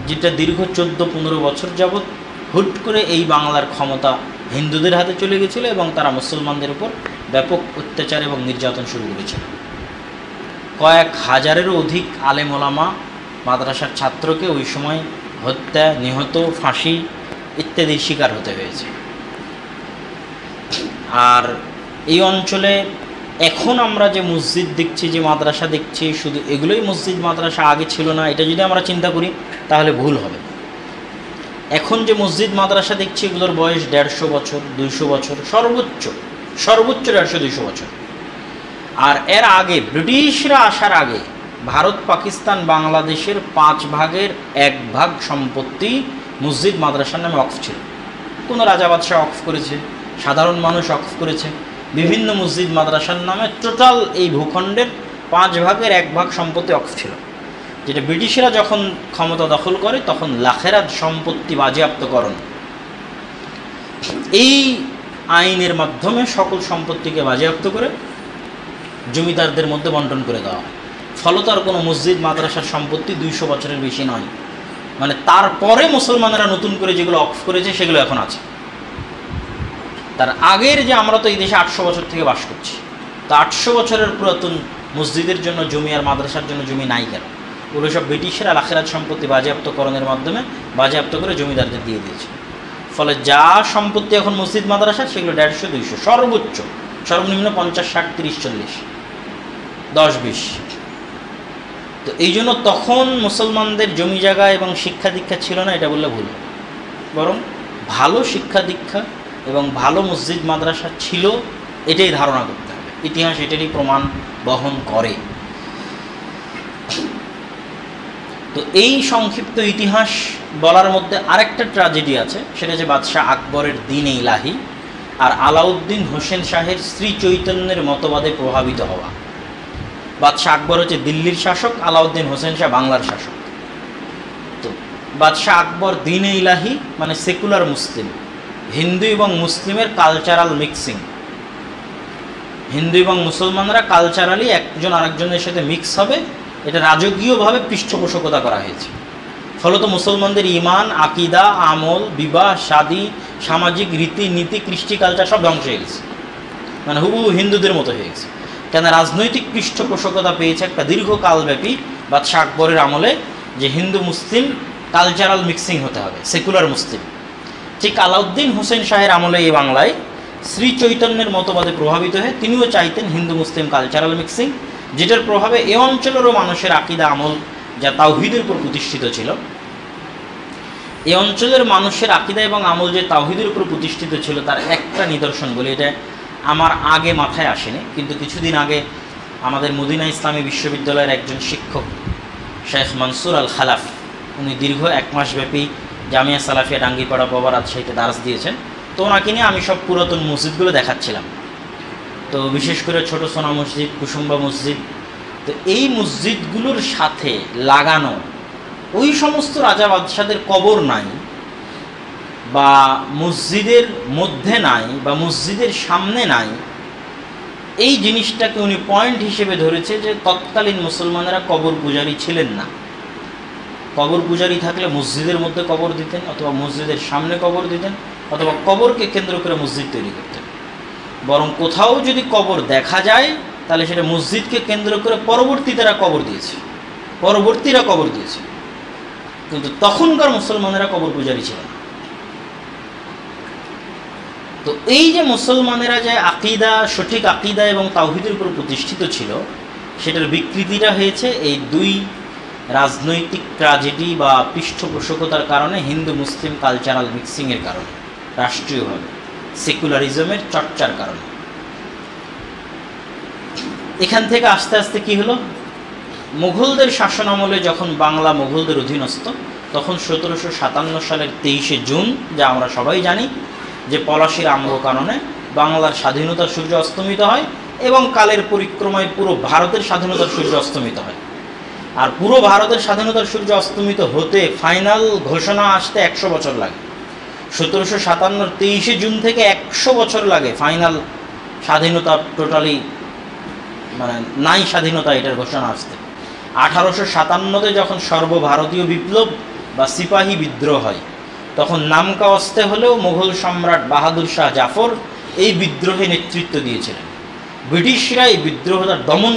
যেটা দীর্ঘ 14-15 বছর যাবৎ হুট করে এই বাংলার ক্ষমতা হিন্দুদের হাতে চলে গেছিল এবং তারা মুসলমানদের উপর ব্যাপক অত্যাচার এবং নির্যাতন শুরু করেছিল। কয়েক হাজারেরও অধিক আলেম ওলামা, মাদ্রাসার ছাত্রকে ওই সময় হত্যা, নিহত, ফাঁসি ইত্যাদির শিকার হতে হয়েছে। আর এই অঞ্চলে এখন আমরা যে মসজিদ দেখছি, যে মাদ্রাসা দেখছি, শুধু এগুলোই মসজিদ মাদ্রাসা, আগে ছিল না, এটা যদি আমরা চিন্তা করি তাহলে ভুল হবে। এখন যে মসজিদ মাদ্রাসা দেখছি এগুলোর বয়স 150 বছর, 200 বছর, সর্বোচ্চ 150-200 বছর। আর এর আগে ব্রিটিশরা আসার আগে ভারত, পাকিস্তান, বাংলাদেশের 5 ভাগের 1 ভাগ সম্পত্তি মসজিদ মাদ্রাসার নামে ওয়াকফ ছিল। কোনো রাজা বাদশাহ ওয়াকফ করেছে, সাধারণ মানুষ ওয়াকফ করেছে, বিভিন্ন মসজিদ মাদ্রাসার নামে টোটাল এই ভূখণ্ডের 5 ভাগের 1 ভাগ সম্পত্তি ওয়াকফ ছিল, যেটা ব্রিটিশরা যখন ক্ষমতা দখল করে তখন লাখেরাত সম্পত্তি বাজেয়াপ্তকরণ এই আইনের মাধ্যমে সকল সম্পত্তিকে বাজেয়াপ্ত করে জমিদারদের মধ্যে বন্টন করে দেওয়া হয়। ফলত আর কোনো মসজিদ মাদ্রাসার সম্পত্তি 200 বছরের বেশি নয়। মানে তারপরে মুসলমানেরা নতুন করে যেগুলো ওয়াকফ করেছে সেগুলো এখন আছে। তার আগের যে আমরা তো এই দেশে 800 বছর থেকে বাস করছি, তো 800 বছরের পুরাতন মসজিদের জন্য জমি আর মাদ্রাসার জন্য জমি নাই কেন? ওগুলো সব ব্রিটিশরা লাখেরাত সম্পত্তি বাজেয়াপ্তকরণের মাধ্যমে বাজেয়াপ্ত করে জমিদারদের দিয়ে দিয়েছে। ফলে যা সম্পত্তি এখন মসজিদ মাদ্রাসা সেগুলো 150-200, সর্বোচ্চ সর্বনিম্ন 50, 60, 30, 40, 10, 20। তো এই জন্য তখন মুসলমানদের জমি জায়গা এবং শিক্ষা দীক্ষা ছিল না এটা বললে ভুল, বরং ভালো শিক্ষা দীক্ষা এবং ভালো মসজিদ মাদ্রাসা ছিল, এটাই ধারণা করতে হবে। ইতিহাস এটারই প্রমাণ বহন করে। তো এই সংক্ষিপ্ত ইতিহাস বলার মধ্যে আরেকটা ট্র্যাজেডি আছে, সেটা যে বাদশাহ আকবরের দ্বীন-ই ইলাহি আর আলাউদ্দিন হোসেন শাহের শ্রী চৈতন্যের মতবাদে প্রভাবিত হওয়া। বাদশাহ আকবর হচ্ছে দিল্লির শাসক, আলাউদ্দিন হোসেন শাহ বাংলার শাসক। তো বাদশাহ আকবর দ্বীন-ই ইলাহি মানে সেকুলার মুসলিম, হিন্দু এবং মুসলিমের কালচারাল মিক্সিং। হিন্দু এবং মুসলমানরা কালচারালি একজন আরেকজনের সাথে মিক্স হবে, এটা রাজকীয়ভাবে পৃষ্ঠপোষকতা করা হয়েছে। ফলত মুসলমানদের ইমান, আকিদা, আমল, বিবাহ, শাদী, সামাজিক রীতিনীতি, কৃষ্টি কালচার সব ধ্বংস হয়ে গেছে, মানে হুবহু হিন্দুদের মতো হয়ে গেছে। কেন? রাজনৈতিক পৃষ্ঠপোষকতা পেয়েছে একটা দীর্ঘকালব্যাপী বাদশাহ আকবরের আমলে, যে হিন্দু মুসলিম কালচারাল মিক্সিং হতে হবে, সেকুলার মুসলিম। ঠিক আলাউদ্দিন হোসেন শাহের আমলে এই বাংলায় শ্রী চৈতন্যের মতবাদে প্রভাবিত হয়ে তিনিও চাইতেন হিন্দু মুসলিম কালচারাল মিক্সিং, যেটার প্রভাবে এ অঞ্চলেরও মানুষের আকিদা আমল যা তাওহীদের উপর প্রতিষ্ঠিত ছিল, এ অঞ্চলের মানুষের আকিদা এবং আমল যে তাওহীদের উপর প্রতিষ্ঠিত ছিল তার একটা নিদর্শন বলি, এটা আমার আগে মাথায় আসেনি, কিন্তু কিছুদিন আগে আমাদের মদিনা ইসলামী বিশ্ববিদ্যালয়ের একজন শিক্ষক শেখ মনসুর আল খালাফ, উনি দীর্ঘ 1 মাসব্যাপী জামিয়া সালাফিয়া ডাঙ্গিপাড়া বাবা রাজশাহীতে দার্স দিয়েছেন। তো ওনাকে নিয়ে আমি সব পুরাতন মসজিদগুলো দেখাচ্ছিলাম, তো বিশেষ করে ছোট সোনা মসজিদ, কুসুম্বা মসজিদ। তো এই মসজিদগুলোর সাথে লাগানো ওই সমস্ত রাজা বাদশাদের কবর নাই, বা মসজিদের মধ্যে নাই, বা মসজিদের সামনে নাই, এই জিনিসটাকে উনি পয়েন্ট হিসেবে ধরেছে যে তৎকালীন মুসলমানেরা কবর পূজারী ছিলেন না। কবর পূজারী থাকলে মসজিদের মধ্যে কবর দিতেন, অথবা মসজিদের সামনে কবর দিতেন, অথবা কবরকে কেন্দ্র করে মসজিদ তৈরি করতেন। বরং কোথাও যদি কবর দেখা যায় তাহলে সেটা মসজিদকে কেন্দ্র করে পরবর্তীরা কবর দিয়েছে, কিন্তু তখনকার মুসলমানেরা কবর পূজারী ছিল না। তো এই যে মুসলমানেরা যে আকিদা, সঠিক আকিদা এবং তাওহীদের উপর প্রতিষ্ঠিত ছিল, সেটার বিকৃতিটা হয়েছে এই 2 রাজনৈতিক ট্র্যাজেডি বা পৃষ্ঠপোষকতার কারণে, হিন্দু মুসলিম কালচারাল মিক্সিংয়ের কারণে, রাষ্ট্রীয়ভাবে সেকুলারিজমের চর্চার কারণে। এখান থেকে আস্তে আস্তে কি হলো, মুঘলদের শাসন আমলে যখন বাংলা মুঘলদের অধীনস্থ, তখন 1757 সালের 23শে জুন, যা আমরা সবাই জানি, যে পলাশির আম্র কারণে বাংলার স্বাধীনতার সূর্য অস্তমিত হয়, এবং কালের পরিক্রমায় পুরো ভারতের স্বাধীনতার সূর্য অস্তমিত হয়। আর পুরো ভারতের স্বাধীনতার সূর্য অস্তমিত হতে ফাইনাল ঘোষণা আসতে 100 বছর লাগে। 1757 23শে জুন থেকে 100 বছর লাগে ফাইনাল স্বাধীনতা, টোটালি মানে নাই স্বাধীনতা এটার ঘোষণা আসতে। 1857-তে যখন সর্বভারতীয় বিপ্লব বা সিপাহী বিদ্রোহ হয়, তখন নামকা অস্তে হলেও মুঘল সম্রাট বাহাদুর শাহ জাফর এই বিদ্রোহে নেতৃত্ব দিয়েছিলেন। ব্রিটিশরা এই বিদ্রোহটা দমন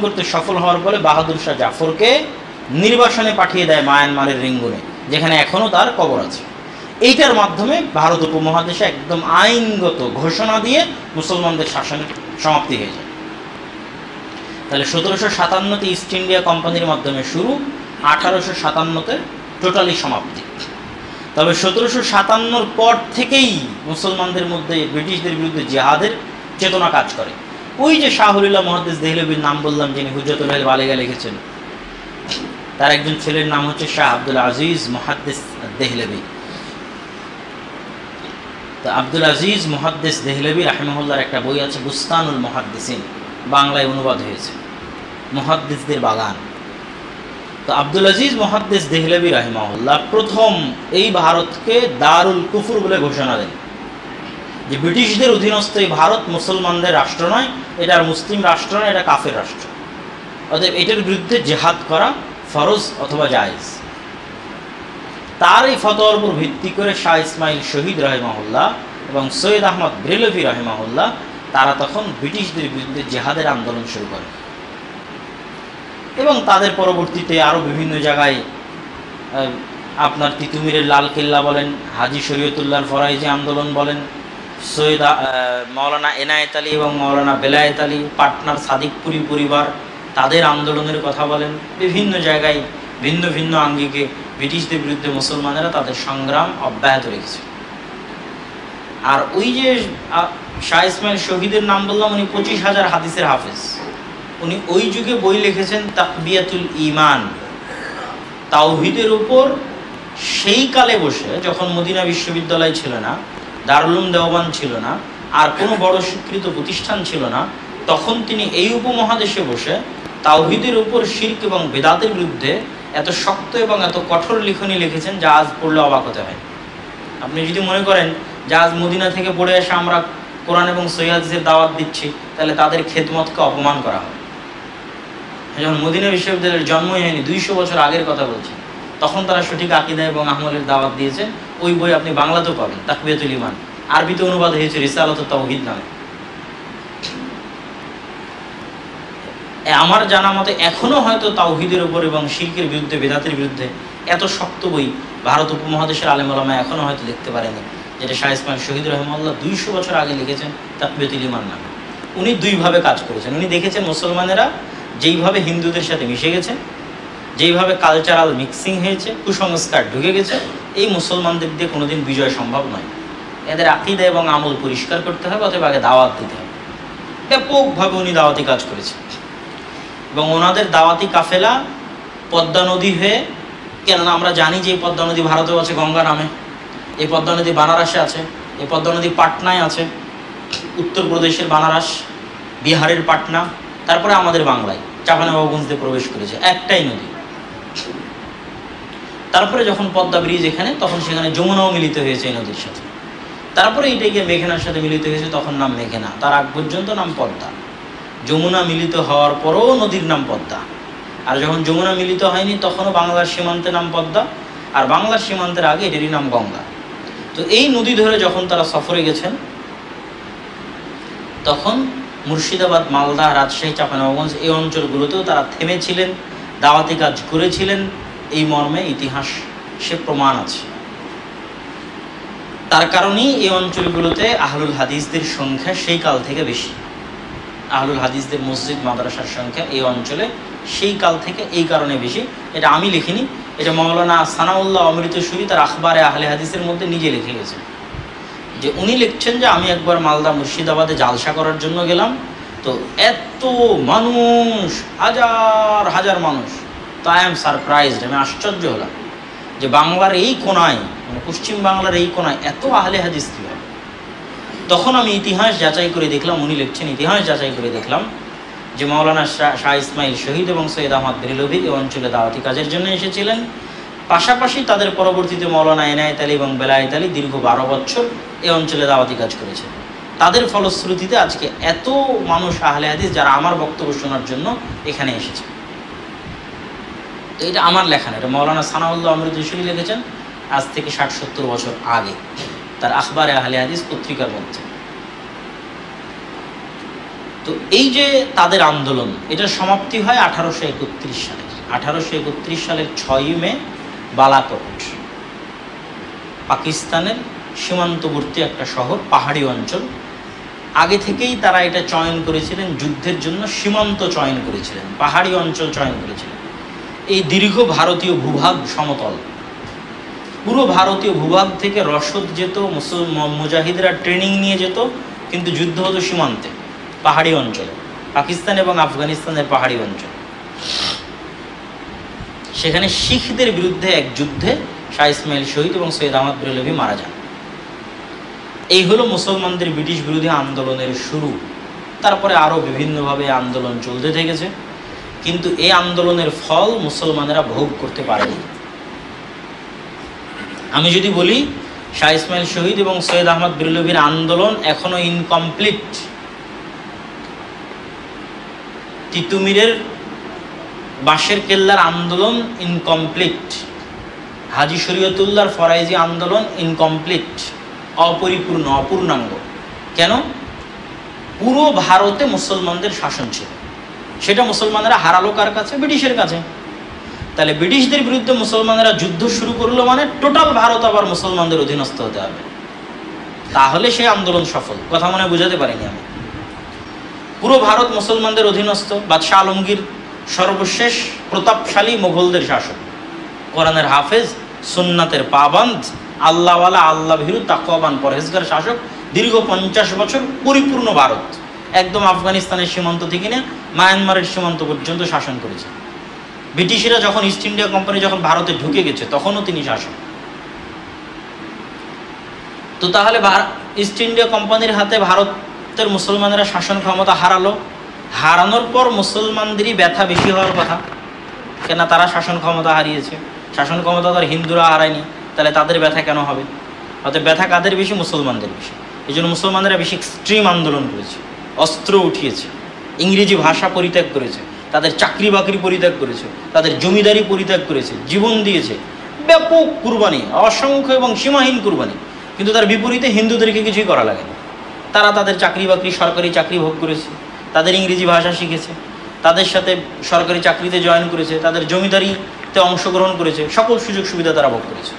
করতে সফল হওয়ার ফলে বাহাদুর শাহ জাফরকে নির্বাসনে পাঠিয়ে দেয় মায়ানমারের রেঙ্গুনে, যেখানে এখনও তার কবর আছে। এইটার মাধ্যমে ভারত উপমহাদেশে একদম আইনগত ঘোষণা দিয়ে মুসলমানদের শাসনের সমাপ্তি হয়ে যায়। তাহলে 1757-তে ইস্ট ইন্ডিয়া কোম্পানির মাধ্যমে শুরু, 1857-তে টোটালি সমাপ্তি। তবে 1757 পর থেকেই মুসলমানদের মধ্যে ব্রিটিশদের বিরুদ্ধে জিহাদের চেতনা কাজ করে। ওই যে শাহ ওলিউল্লাহ মুহাদ্দিস দেহলভির নাম বললাম, যিনি হুজ্জাতুল বালিগা লিখেছেন, তার একজন ছেলের নাম হচ্ছে শাহ আব্দুল আজিজ মুহাদ্দিস দেহলভি। তো আব্দুল আজিজ মুহাদ্দিস দেহলভি রাহিমাহুল্লাহর একটা বই আছে বুস্তানুল মুহাদ্দিসিন, বাংলায় অনুবাদ হয়েছে মুহাদ্দিসদের বাগান। তো আব্দুল আজিজ মুহাদ্দিস দেহলভি রাহিমাহুল্লাহ প্রথম এই ভারতকে দারুল কুফর বলে ঘোষণা দেন, যে ব্রিটিশদের অধীনস্থ এই ভারত মুসলমানদের রাষ্ট্র নয়, এটা আর মুসলিম রাষ্ট্র নয়, এটা কাফের রাষ্ট্র, অতএব এটার বিরুদ্ধে জেহাদ করা ফরজ অথবা জায়েজ। তার এই ফতোয়ার উপর ভিত্তি করে শাহ ইসমাইল শহীদ রাহিমাহুল্লাহ এবং সৈয়দ আহমদ বেরেলভি রাহিমাহুল্লাহ তারা তখন ব্রিটিশদের বিরুদ্ধে জেহাদের আন্দোলন শুরু করে, এবং তাদের পরবর্তীতে আরও বিভিন্ন জায়গায় আপনার তিতুমিরের লাল কেল্লা বলেন, হাজি শরীয়তুল্লাহর ফরাইজি আন্দোলন বলেন, সৈয়দ মাওলানা এনায়েত আলী এবং মাওলানা বেলায়েত আলী, পাটনার সাদিকপুরি পরিবার, তাদের আন্দোলনের কথা বলেন। বিভিন্ন জায়গায় ভিন্ন ভিন্ন আঙ্গিকে ব্রিটিশদের বিরুদ্ধে মুসলমানেরা তাদের সংগ্রাম অব্যাহত রেখেছে। আর ওই যে শাহ ইসমাইল শহীদের নাম বললাম, উনি 25,000 হাদিসের হাফেজ। উনি ওই যুগে বই লিখেছেন তাকবিয়াতুল ঈমান, তাওহীদের উপর। সেই কালে বসে, যখন মদিনা বিশ্ববিদ্যালয় ছিল না, দারুল উলুম দেওবন্দ ছিল না, আর কোনো বড় স্বীকৃত প্রতিষ্ঠান ছিল না, তখন তিনি এই উপমহাদেশে বসে তাওহীদের উপর শিরক এবং বেদাতের বিরুদ্ধে এত শক্ত এবং এত কঠোর লিখনী লিখেছেন, যা আজ পড়লে অবাক হতে হয়। আপনি যদি মনে করেন যে আজ মদিনা থেকে পড়ে এসে আমরা কোরআন এবং সহিহ হাদিসের দাওয়াত দিচ্ছি, তাহলে তাদের খেদমতকে অপমান করা হয়। যখন মদিনা বিশ্ববিদ্যালয়ের জন্মই হয়নি, 200 বছর আগের কথা বলছি, তখন তারা সঠিক আকীদা এবং আমলের দাওয়াত দিয়েছেন। ওই বই আপনি বাংলাতেও পাবেন, তাকবিয়াতুল ঈমান, আরবিতে অনুবাদ হয়েছে রিসালাতুত তাওহীদ নামে। আমার জানা মতে এখনও হয়তো তাওহীদের উপর এবং শিরকের বিরুদ্ধে, বেদাতের বিরুদ্ধে এত শক্ত বই ভারত উপমহাদেশের আলেম ওলামা এখনও হয়তো লিখতে পারেনি, যেটা শাহ ইসমাইল শহীদ রাহিমাহুল্লাহ 200 বছর আগে লিখেছেন তাকবিয়াতুল ঈমান নামে। উনি দুইভাবে কাজ করেছেন। উনি দেখেছেন মুসলমানেরা যেইভাবে হিন্দুদের সাথে মিশে গেছে, যেইভাবে কালচারাল মিক্সিং হয়েছে, কুসংস্কার ঢুকে গেছে, এই মুসলমানদের দিয়ে কোনোদিন বিজয় সম্ভব নয়। এদের আকীদা এবং আমল পরিষ্কার করতে হবে, অথবা আগে দাওয়াত দিতে হবে। ব্যাপকভাবে উনি দাওয়াতি কাজ করেছেন, এবং ওনাদের দাওয়াতি কাফেলা পদ্মা নদী হয়ে, কেননা আমরা জানি যে এই পদ্মা নদী ভারতেও আছে গঙ্গা নামে, এই পদ্মা নদী বানারসে আছে, এই পদ্মা নদী পাটনায় আছে, উত্তরপ্রদেশের বানারস, বিহারের পাটনা, তারপরে আমাদের বাংলায় চাঁপাইনবাবগঞ্জ দিয়ে প্রবেশ করেছে, একটাই নদী। তারপরে যখন পদ্মা ব্রিজ এখানে, তখন সেখানে যমুনাও মিলিত হয়েছে এই নদীর সাথে। তারপরে এইটা গিয়ে মেঘনার সাথে মিলিত হয়েছে, তখন নাম মেঘনা। তার আগ পর্যন্ত নাম পদ্মা। যমুনা মিলিত হওয়ার পরও নদীর নাম পদ্মা। আর যখন যমুনা মিলিত হয়নি, তখনও বাংলার সীমান্তে নাম পদ্মা, আর বাংলার সীমান্তের আগে এটারই নাম গঙ্গা। তো এই নদী ধরে যখন তারা সফরে গেছেন, তখন মুর্শিদাবাদ, মালদা, রাজশাহী, চাঁপাইনবাবগঞ্জ এই অঞ্চলগুলোতেও তারা থেমেছিলেন, দাওয়াতি কাজ করেছিলেন। এই মর্মে ইতিহাস সে প্রমাণ আছে। তার কারণেই এই অঞ্চলগুলোতে আহলুল হাদিসদের সংখ্যা সেই কাল থেকে বেশি। আহলুল হাদিসদের মসজিদ মাদ্রাসার সংখ্যা এই অঞ্চলে সেই কাল থেকে এই কারণে বেশি। এটা আমি লিখিনি, এটা মাওলানা সানাউল্লাহ অমৃতসুরি তার আখবারে আহলে হাদিসের মধ্যে নিজে লিখে গেছেন। যে উনি লিখছেন যে আমি একবার মালদা মুর্শিদাবাদে জালসা করার জন্য গেলাম, তো এত মানুষ, হাজার হাজার মানুষ, তো আই এম সারপ্রাইজড, আমি আশ্চর্য হলাম যে বাংলার এই কোনায়, মানে পশ্চিম বাংলার এই কোনায় এত আহলে হাদিস কীভাবে। তখন আমি ইতিহাস যাচাই করে দেখলাম, উনি লিখছেন ইতিহাস যাচাই করে দেখলাম যে মাওলানা শাহ ইসমাইল শহীদ এবং সৈয়দ আহমদ বেরেলভি এই অঞ্চলে দাওয়াতি কাজের জন্য এসেছিলেন। পাশাপাশি তাদের পরবর্তীতে মাওলানা এনায়েত আলী এবং বেলায়েত আলী দীর্ঘ 12 বছর এই অঞ্চলে দাওয়াতি কাজ করেছেন। তাদের ফলশ্রুতিতে আজকে এত মানুষ আহলে হাদিস যারা আমার বক্তব্য শোনার জন্য এখানে এসেছে। তো এটা আমার লেখা না, এটা মাওলানা সানাউল্লাহ অমৃতসুরি লিখেছেন আজ থেকে 60-70 বছর আগে তার আখবারে আহলে হাদিস পত্রিকার মধ্যে। তো এই যে তাদের আন্দোলন, এটার সমাপ্তি হয় 1831 সালে। 1831 সালের 6ই মে বালাকোট, পাকিস্তানের সীমান্তবর্তী একটা শহর, পাহাড়ি অঞ্চল। আগে থেকেই তারা এটা চয়ন করেছিলেন যুদ্ধের জন্য, সীমান্ত চয়ন করেছিলেন, পাহাড়ি অঞ্চল চয়ন করেছিলেন। এই দীর্ঘ ভারতীয় ভূভাগ সমতল, পুরো ভারতীয় ভূভাগ থেকে রসদ যেত, মুজাহিদরা ট্রেনিং নিয়ে যেত, কিন্তু যুদ্ধ হতো সীমান্তে, পাহাড়ি অঞ্চলে, পাকিস্তান এবং আফগানিস্তানের পাহাড়ি অঞ্চল। সেখানে শিখদের বিরুদ্ধে এক যুদ্ধে শাহ ইসমাইল শহীদ এবং সৈয়দ আহমদ বেরলভী মারা যান। এই হলো মুসলমানদের ব্রিটিশ বিরোধী আন্দোলনের শুরু। তারপরে আরও বিভিন্নভাবে আন্দোলন চলতে থেকেছে, কিন্তু এই আন্দোলনের ফল মুসলমানেরা ভোগ করতে পারেনি। আমি যদি বলি শাহ ইসমাইল শহীদ এবং সৈয়দ আহমদ বেরলভীর আন্দোলন এখনো ইনকমপ্লিট, তিতুমিরের বাঁশের কেল্লার আন্দোলন ইনকমপ্লিট, হাজি শরীয়তুল্লাহর ফরাইজি আন্দোলন ইনকমপ্লিট, অপরিপূর্ণ, অপূর্ণাঙ্গ। কেন? পুরো ভারতে মুসলমানদের শাসন ছিল, সেটা মুসলমানেরা হারালো কার কাছে? ব্রিটিশের কাছে। তাহলে ব্রিটিশদের বিরুদ্ধে মুসলমানেরা যুদ্ধ শুরু করলো মানে টোটাল ভারত আবার মুসলমানদের অধীনস্থ হতে হবে, তাহলে সেই আন্দোলন সফল। কথা মনে বুঝাতে পারিনি আমি। পুরো ভারত মুসলমানদের অধীনস্থ, বাদশাহ আলমগীর সর্বশেষ প্রতাপশালী মোগলদের শাসক, কোরআনের হাফেজ, সুন্নাতের পাবন্দ, আল্লাহওয়ালা, আল্লাহ ভীরু, তাকওয়াবান, পরহেজগার শাসক, দীর্ঘ 50 বছর পরিপূর্ণ ভারত, একদম আফগানিস্তানের সীমান্ত থেকে নিয়ে মায়ানমারের সীমান্ত পর্যন্ত শাসন করেছে। ব্রিটিশরা যখন ইস্ট ইন্ডিয়া কোম্পানি যখন ভারতে ঢুকে গেছে তখনও তিনি শাসক। তো তাহলে ইস্ট ইন্ডিয়া কোম্পানির হাতে ভারতের মুসলমানেরা শাসন ক্ষমতা হারালো, হারানোর পর মুসলমানদেরই ব্যথা বেশি হওয়ার কথা, কেন তারা শাসন ক্ষমতা হারিয়েছে, শাসন ক্ষমতা তার হিন্দুরা হারায়নি, তাহলে তাদের ব্যথা কেন হবে? অর্থাৎ ব্যথা কাদের বেশি? মুসলমানদের বেশি। এই জন্য মুসলমানরা বেশি এক্সট্রিম আন্দোলন করেছে, অস্ত্র উঠিয়েছে, ইংরেজি ভাষা পরিত্যাগ করেছে, তাদের চাকরি বাকরি পরিত্যাগ করেছে, তাদের জমিদারি পরিত্যাগ করেছে, জীবন দিয়েছে, ব্যাপক কুরবানি, অসংখ্য এবং সীমাহীন কুরবানি। কিন্তু তার বিপরীতে হিন্দুদেরকে কিছুই করা লাগে না। তারা তাদের চাকরি বাকরি, সরকারি চাকরি ভোগ করেছে, তাদের ইংরেজি ভাষা শিখেছে, তাদের সাথে সরকারি চাকরিতে জয়েন করেছে, তাদের জমিদারিতে অংশগ্রহণ করেছে, সকল সুযোগ সুবিধা তারা ভোগ করেছে।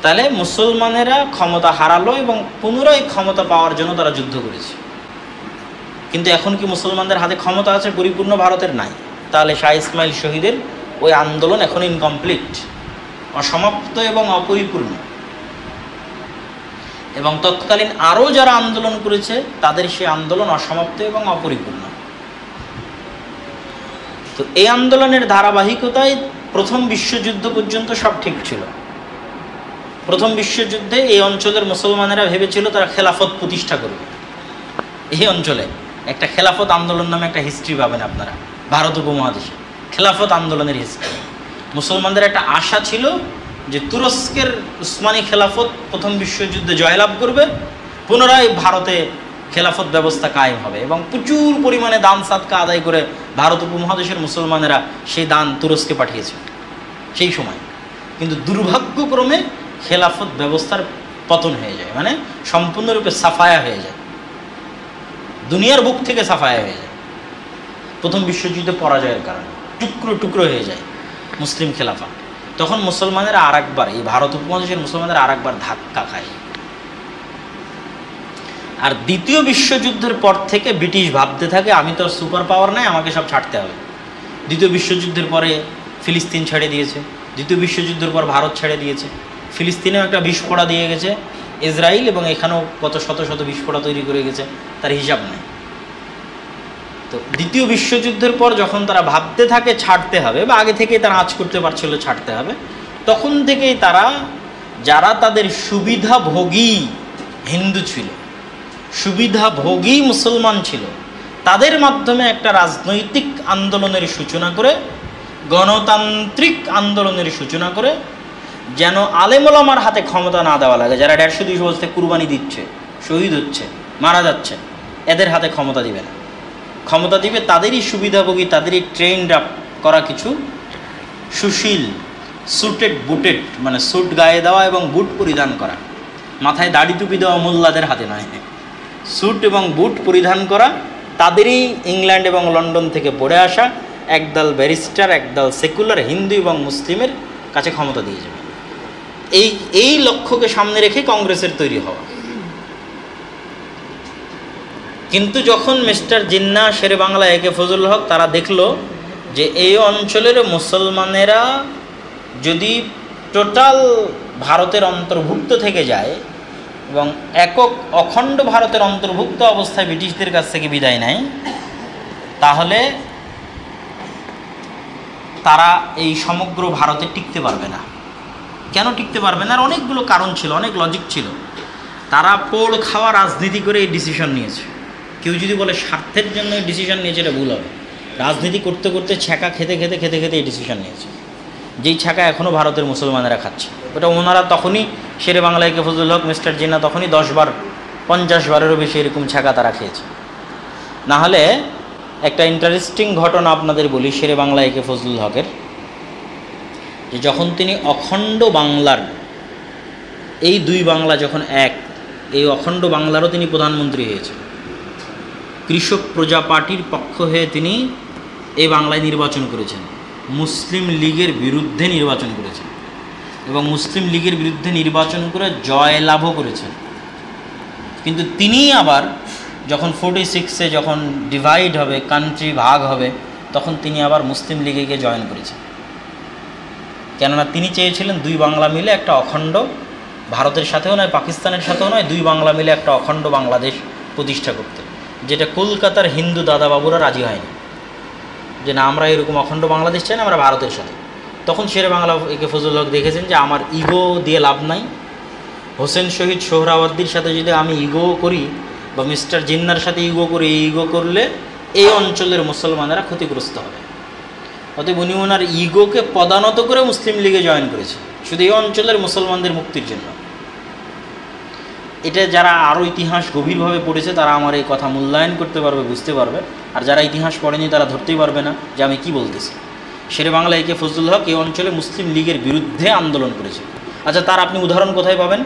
তাহলে মুসলমানেরা ক্ষমতা হারালো এবং পুনরায় ক্ষমতা পাওয়ার জন্য তারা যুদ্ধ করেছে। কিন্তু এখন কি মুসলমানদের হাতে ক্ষমতা আছে? পরিপূর্ণ ভারতের নাই। তাহলে শাহ ইসমাইল শহীদের ওই আন্দোলন এখন ইনকমপ্লিট, অসমাপ্ত এবং অপরিপূর্ণ। এবং তৎকালীন আরও যারা আন্দোলন করেছে তাদের সেই আন্দোলন অসমাপ্ত এবং অপরিপূর্ণ। তো এই আন্দোলনের ধারাবাহিকতায় প্রথম বিশ্বযুদ্ধ পর্যন্ত সব ঠিক ছিল। প্রথম বিশ্বযুদ্ধে এই অঞ্চলের মুসলমানেরা ভেবেছিল তারা খেলাফত প্রতিষ্ঠা করবে। এই অঞ্চলে একটা খেলাফত আন্দোলন নামে একটা হিস্ট্রি পাবেন আপনারা ভারত উপমহাদেশে, খেলাফত আন্দোলনের হিস্ট্রি। মুসলমানদের একটা আশা ছিল যে তুরস্কের উসমানী খেলাফত প্রথম বিশ্বযুদ্ধে জয়লাভ করবে, পুনরায় ভারতে খেলাফত ব্যবস্থা কায়েম হবে এবং প্রচুর পরিমাণে দান সাদকা আদায় করে ভারত উপমহাদেশের মুসলমানেরা সেই দান তুরস্কে পাঠিয়েছে সেই সময়। কিন্তু দুর্ভাগ্যক্রমে খেলাফত ব্যবস্থার পতন হয়ে যায়, মানে সম্পূর্ণরূপে সাফায়া হয়ে যায়, দুনিয়ার বুক থেকে সাফায়া হয়ে যায় প্রথম বিশ্বযুদ্ধে পরাজয়ের কারণে, টুকরো টুকরো হয়ে যায় মুসলিম খেলাফা। তখন মুসলমানেরা আর একবার, এই ভারত উপমহাদেশের মুসলমানেরা আর একবার ধাক্কা খায়। আর দ্বিতীয় বিশ্বযুদ্ধের পর থেকে ব্রিটিশ ভাবতে থাকে আমি তো সুপার পাওয়ার নাই, আমাকে সব ছাড়তে হবে। দ্বিতীয় বিশ্বযুদ্ধের পরে ফিলিস্তিন ছেড়ে দিয়েছে, দ্বিতীয় বিশ্বযুদ্ধের পর ভারত ছেড়ে দিয়েছে, ফিলিস্তিনেও একটা বিস্ফোড়া দিয়ে গেছে ইসরায়েল, এবং এখানেও কত শত শত বিস্ফোড়া তৈরি করে গেছে, তার হিসাব নেই। তো দ্বিতীয় বিশ্বযুদ্ধের পর যখন তারা ভাবতে থাকে ছাড়তে হবে, বা আগে থেকেই তারা আঁচ করতে পারছিল ছাড়তে হবে, তখন থেকেই তারা, যারা তাদের সুবিধাভোগী হিন্দু ছিল, সুবিধাভোগী মুসলমান ছিল, তাদের মাধ্যমে একটা রাজনৈতিক আন্দোলনের সূচনা করে, গণতান্ত্রিক আন্দোলনের সূচনা করে, যেন আলেম ওলামার হাতে ক্ষমতা না দেওয়া লাগে, যারা 150-200 বছর থেকে কুরবানি দিচ্ছে, শহীদ হচ্ছে, মারা যাচ্ছে, এদের হাতে ক্ষমতা দিবে না। ক্ষমতা দিবে তাদেরই সুবিধাভোগী, তাদেরই ট্রেন্ড আপ করা কিছু সুশীল, স্যুটেড বুটেড, মানে স্যুট গায়ে দেওয়া এবং বুট পরিধান করা, মাথায় দাড়ি টুপি দেওয়া মোল্লাদের হাতে নয়, স্যুট এবং বুট পরিধান করা তাদেরই ইংল্যান্ড এবং লন্ডন থেকে পড়ে আসা একদল ব্যারিস্টার, একদল সেকুলার হিন্দু এবং মুসলিমের কাছে ক্ষমতা দিয়ে যাবে। এই লক্ষ্যকে সামনে রেখে কংগ্রেসের তৈরি হওয়া। কিন্তু যখন মিস্টার জিন্না, শেরে বাংলা, একে ফজল হক তারা দেখলো যে এই অঞ্চলের মুসলমানেরা যদি টোটাল ভারতের অন্তর্ভুক্ত থেকে যায় এবং একক অখণ্ড ভারতের অন্তর্ভুক্ত অবস্থায় ব্রিটিশদের কাছ থেকে বিদায় নেয়, তাহলে তারা এই সমগ্র ভারতে টিকতে পারবে না। কেন টিকতে পারবে না? আর অনেকগুলো কারণ ছিল, অনেক লজিক ছিল। তারা পোড় খাওয়া রাজনীতি করে এই ডিসিশন নিয়েছে। কেউ যদি বলে স্বার্থের জন্য এই ডিসিশন নিয়েছে, এটা ভুল হবে। রাজনীতি করতে করতে ছ্যাঁকা খেতে খেতে খেতে খেতে এই ডিসিশন নিয়েছে, যেই ছ্যাঁকা এখনও ভারতের মুসলমানেরা খাচ্ছে। ওটা ওনারা তখনই, শেরে বাংলা একে ফজলুল হক, মিস্টার জিন্নাহ তখনই 10 বার 50 বারেরও বেশি এরকম ছ্যাঁকা তারা খেয়েছে। না হলে একটা ইন্টারেস্টিং ঘটনা আপনাদের বলি শেরে বাংলা একে ফজলুল হকের, যে যখন তিনি অখণ্ড বাংলার, এই দুই বাংলা যখন এক, এই অখণ্ড বাংলারও তিনি প্রধানমন্ত্রী হয়েছেন। কৃষক প্রজা পার্টির পক্ষ হয়ে তিনি এই বাংলায় নির্বাচন করেছেন, মুসলিম লীগের বিরুদ্ধে নির্বাচন করেছেন এবং মুসলিম লীগের বিরুদ্ধে নির্বাচন করে জয়লাভও করেছেন। কিন্তু তিনি আবার যখন 46-এ যখন ডিভাইড হবে, কান্ট্রি ভাগ হবে, তখন তিনি আবার মুসলিম লীগে গিয়ে জয়েন করেছেন। কেননা তিনি চেয়েছিলেন দুই বাংলা মিলে একটা অখণ্ড, ভারতের সাথেও নয় পাকিস্তানের সাথেও নয়, দুই বাংলা মিলে একটা অখণ্ড বাংলাদেশ প্রতিষ্ঠা করতে, যেটা কলকাতার হিন্দু দাদাবাবুরা রাজি হয়নি, যে না আমরা এরকম অখণ্ড বাংলাদেশ চাই না, আমরা ভারতের সাথে। তখন শেরে বাংলা একে ফজলুল হক দেখেছেন যে আমার ইগো দিয়ে লাভ নাই, হোসেন শহীদ সোহরাওয়ার্দীর সাথে যদি আমি ইগো করি বা মিস্টার জিন্নার সাথে ইগো করি, এই ইগো করলে এই অঞ্চলের মুসলমানেরা ক্ষতিগ্রস্ত হবে। অতএব উনি ওনার ইগোকে পদানত করে মুসলিম লীগে জয়েন করেছে, শুধু এই অঞ্চলের মুসলমানদের মুক্তির জন্য। এটা যারা আরও ইতিহাস গভীরভাবে পড়েছে তারা আমার এই কথা মূল্যায়ন করতে পারবে, বুঝতে পারবে। আর যারা ইতিহাস পড়েনি তারা ধরতেই পারবে না যে আমি কি বলতেছি। শেরে বাংলা একে ফজলুল হক এই অঞ্চলে মুসলিম লীগের বিরুদ্ধে আন্দোলন করেছে। আচ্ছা, তার আপনি উদাহরণ কোথায় পাবেন?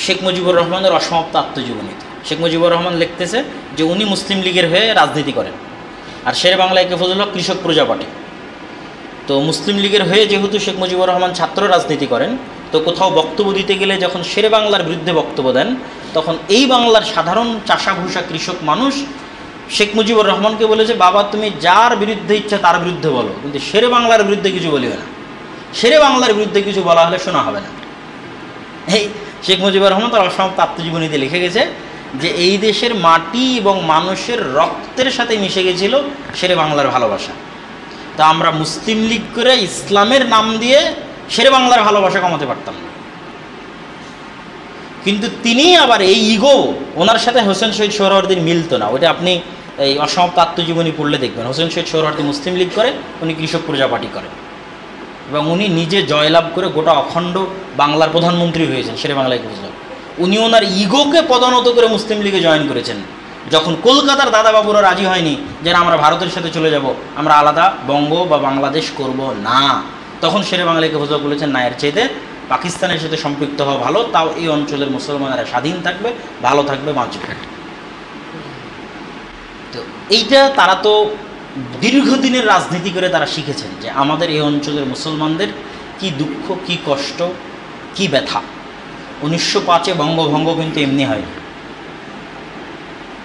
শেখ মুজিবুর রহমানের অসমাপ্ত আত্মজীবনীতে শেখ মুজিবুর রহমান লিখতেছে যে উনি মুসলিম লীগের হয়ে রাজনীতি করেন, আর শেরে বাংলা একে ফজলুল হক কৃষক প্রজা পার্টি। তো মুসলিম লীগের হয়ে যেহেতু শেখ মুজিবুর রহমান ছাত্র রাজনীতি করেন, তো কোথাও বক্তব্য দিতে গেলে যখন শেরে বাংলার বিরুদ্ধে বক্তব্য দেন, তখন এই বাংলার সাধারণ চাষাভূষা কৃষক মানুষ শেখ মুজিবুর রহমানকে বলেছে, বাবা তুমি যার বিরুদ্ধে ইচ্ছা তার বিরুদ্ধে বলো, কিন্তু শেরে বাংলার বিরুদ্ধে কিছু বলিও না, শেরে বাংলার বিরুদ্ধে কিছু বলা হলে শোনা হবে না। এই শেখ মুজিবুর রহমান তার অসমাপ্ত আত্মজীবনীতে লিখে গেছে যে এই দেশের মাটি এবং মানুষের রক্তের সাথে মিশে গেছিল শেরে বাংলার ভালোবাসা। তা আমরা মুসলিম লীগ করে ইসলামের নাম দিয়ে শেরে বাংলার ভালোবাসা কমাতে পারতাম না। কিন্তু তিনি আবার এই ইগো, ওনার সাথে হোসেন শহীদ সোহরাওয়ার্দীর মিলতো না। ওইটা আপনি এই অসমাপ্ত আত্মজীবনী পড়লে দেখবেন। হোসেন শহীদ সোহরাওয়ার্দী মুসলিম লীগ করে, উনি কৃষক প্রজা পার্টি করে, এবং উনি নিজে জয়লাভ করে গোটা অখণ্ড বাংলার প্রধানমন্ত্রী হয়েছেন শেরে বাংলায় বুঝলাম। উনি ওনার ইগোকে পদানত করে মুসলিম লীগে জয়েন করেছেন। যখন কলকাতার দাদাবাবুরা রাজি হয়নি যে আমরা ভারতের সাথে চলে যাব, আমরা আলাদা বঙ্গ বা বাংলাদেশ করব না, তখন শেরে বাংলাকে বুঝলাম বলেছেন না, এর চাইতে পাকিস্তানের সাথে সম্পৃক্ত হওয়া ভালো, তাও এই অঞ্চলের মুসলমানেরা স্বাধীন থাকবে, ভালো থাকবে, বাঁচবে। তো এইটা তারা তো দীর্ঘদিনের রাজনীতি করে তারা শিখেছেন যে আমাদের এই অঞ্চলের মুসলমানদের কি দুঃখ, কি কষ্ট, কি ব্যথা। 1905-এ বঙ্গভঙ্গ কিন্তু এমনি হয়নি।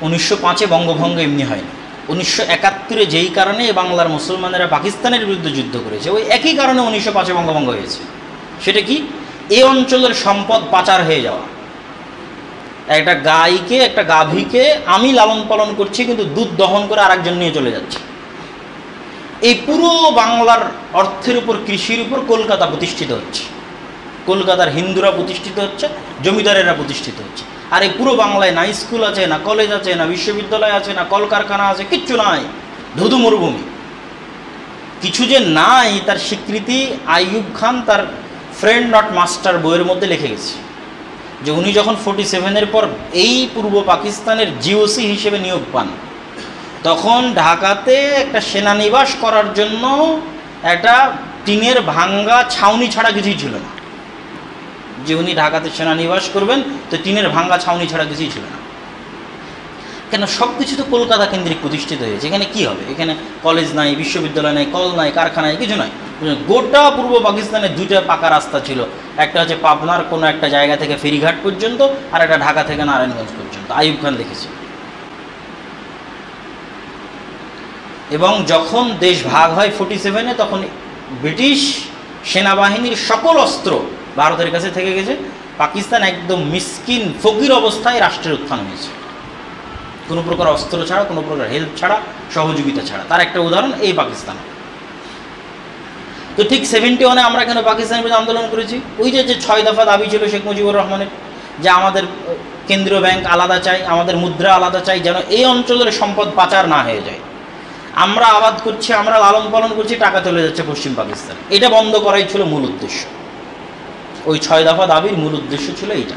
1905-এ বঙ্গভঙ্গ এমনি হয়নি। 1971-এ যেই কারণে বাংলার মুসলমানেরা পাকিস্তানের বিরুদ্ধে যুদ্ধ করেছে, ওই একই কারণে 1905-এ বঙ্গভঙ্গ হয়েছে। সেটা কি? এই অঞ্চলের সম্পদ পাচার হয়ে যাওয়া। একটা গাইকে, একটা গাভীকে আমি লালন পালন করছি, কিন্তু দুধ দহন করে আরেকজন নিয়ে চলে যাচ্ছে। এই পুরো বাংলার অর্থের উপর, কৃষির উপর কলকাতা প্রতিষ্ঠিত হচ্ছে, কলকাতার হিন্দুরা প্রতিষ্ঠিত হচ্ছে, জমিদারেরা প্রতিষ্ঠিত হচ্ছে। আর এই পুরো বাংলায় না স্কুল আছে, না কলেজ আছে, না বিশ্ববিদ্যালয় আছে, না কলকারখানা আছে, কিচ্ছু নাই, ধুধু মরুভূমি। কিছু যে নাই তার স্বীকৃতি আইয়ুব খান তার ফ্রেন্ড নট মাস্টার বইয়ের মধ্যে লিখে গেছে, যে উনি যখন 47-এর পর এই পূর্ব পাকিস্তানের জিওসি হিসেবে নিয়োগ পান, তখন ঢাকাতে একটা সেনানিবাস করার জন্য একটা টিনের ভাঙ্গা ছাউনি ছাড়া কিছুই ছিল না। যে উনি ঢাকাতে সেনানিবাস করবেন, তো টিনের ভাঙ্গা ছাউনি ছাড়া কিছুই ছিল না। কেন? সব কিছু তো কলকাতা কেন্দ্রিক প্রতিষ্ঠিত হয়েছে। এখানে কি হবে? এখানে কলেজ নাই, বিশ্ববিদ্যালয় নাই, কল নাই, কারখানা নাই, কিছু নাই। গোটা পূর্ব পাকিস্তানে দুইটা পাকা রাস্তা ছিল, একটা হচ্ছে পাবনার কোনো একটা জায়গা থেকে ফেরিঘাট পর্যন্ত, আর একটা ঢাকা থেকে নারায়ণগঞ্জ পর্যন্ত। আইয়ুব খান লিখেছে। এবং যখন দেশ ভাগ হয় 47-এ, তখন ব্রিটিশ সেনাবাহিনীর সকল অস্ত্র ভারতের কাছে থেকে গেছে। পাকিস্তান একদম মিসকিন ফকির অবস্থায় রাষ্ট্রের উত্থান হয়েছে, কোনো প্রকার অস্ত্র ছাড়া, কোনো প্রকার হেল্প ছাড়া, সহযোগিতা ছাড়া। তার একটা উদাহরণ এই পাকিস্তান। তো ঠিক 71-এ আমরা কেন পাকিস্তানের বিরুদ্ধে আন্দোলন করেছি? ওই যে 6 দফা দাবি ছিল শেখ মুজিবুর রহমানের, যে আমাদের কেন্দ্রীয় ব্যাংক আলাদা চাই, আমাদের মুদ্রা আলাদা চাই, যেন এই অঞ্চলের সম্পদ পাচার না হয়ে যায়। আমরা আবাদ করছি, আমরা লালন পালন করছি, টাকা চলে যাচ্ছে পশ্চিম পাকিস্তান। এটা বন্ধ করাই ছিল মূল উদ্দেশ্য। ওই 6 দফা দাবির মূল উদ্দেশ্য ছিল এইটা।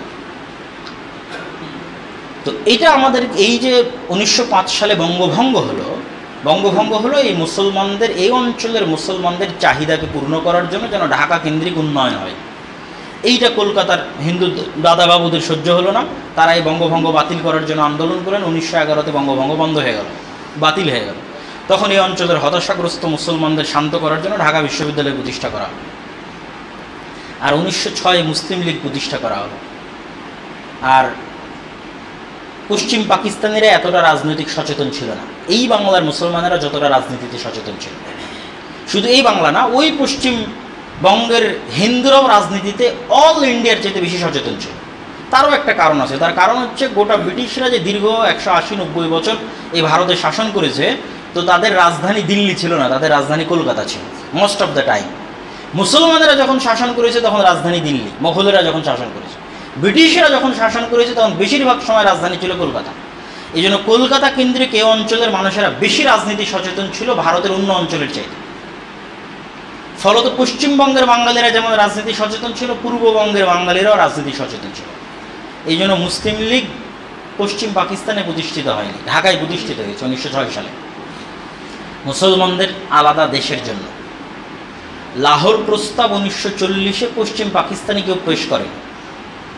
তো এটা আমাদের এই যে 1905 সালে বঙ্গভঙ্গ হলো এই মুসলমানদের, এই অঞ্চলের মুসলমানদের চাহিদাকে পূর্ণ করার জন্য, যেন ঢাকা কেন্দ্রিক উন্নয়ন হয়। এইটা কলকাতার হিন্দু দাদাবাবুদের সহ্য হলো না, তারা এই বঙ্গভঙ্গ বাতিল করার জন্য আন্দোলন করেন। 1911-তে বঙ্গভঙ্গ বন্ধ হয়ে গেল, বাতিল হয়ে গেল। তখন এই অঞ্চলের হতাশাগ্রস্ত মুসলমানদের শান্ত করার জন্য ঢাকা বিশ্ববিদ্যালয় প্রতিষ্ঠা করা হলো। আর 1906-এ মুসলিম লীগ প্রতিষ্ঠা করা হলো। আর পশ্চিম পাকিস্তানিরা এতটা রাজনৈতিক সচেতন ছিল না, এই বাংলার মুসলমানেরা যতটা রাজনীতিতে সচেতন ছিল। শুধু এই বাংলা না, ওই পশ্চিমবঙ্গের হিন্দুরাও রাজনীতিতে অল ইন্ডিয়ার চেয়ে বেশি সচেতন ছিল। তারও একটা কারণ আছে। তার কারণ হচ্ছে গোটা ব্রিটিশরা যে দীর্ঘ 180-90 বছর এই ভারতে শাসন করেছে, তো তাদের রাজধানী দিল্লি ছিল না, তাদের রাজধানী কলকাতা ছিল মোস্ট অফ দ্য টাইম। মুসলমানেরা যখন শাসন করেছে তখন রাজধানী দিল্লি, মোগলেরা যখন শাসন করেছে, ব্রিটিশরা যখন শাসন করেছে তখন বেশিরভাগ সময় রাজধানী ছিল কলকাতা। এই জন্য কলকাতা কেন্দ্রিক এই অঞ্চলের মানুষেরা বেশি রাজনীতি সচেতন ছিল ভারতের অন্য অঞ্চলের চাইতে। ফলত পশ্চিমবঙ্গের বাঙালিরা যেমন রাজনীতি সচেতন ছিল, পূর্ববঙ্গের বাঙালিরাও রাজনীতি সচেতন ছিল। এই জন্য মুসলিম লীগ পশ্চিম পাকিস্তানে প্রতিষ্ঠিত হয়নি, ঢাকায় প্রতিষ্ঠিত হয়েছে 1906 সালে মুসলমানদের আলাদা দেশের জন্য। লাহোর প্রস্তাব 1940-এ পশ্চিম পাকিস্তানে কেউ পেশ করে,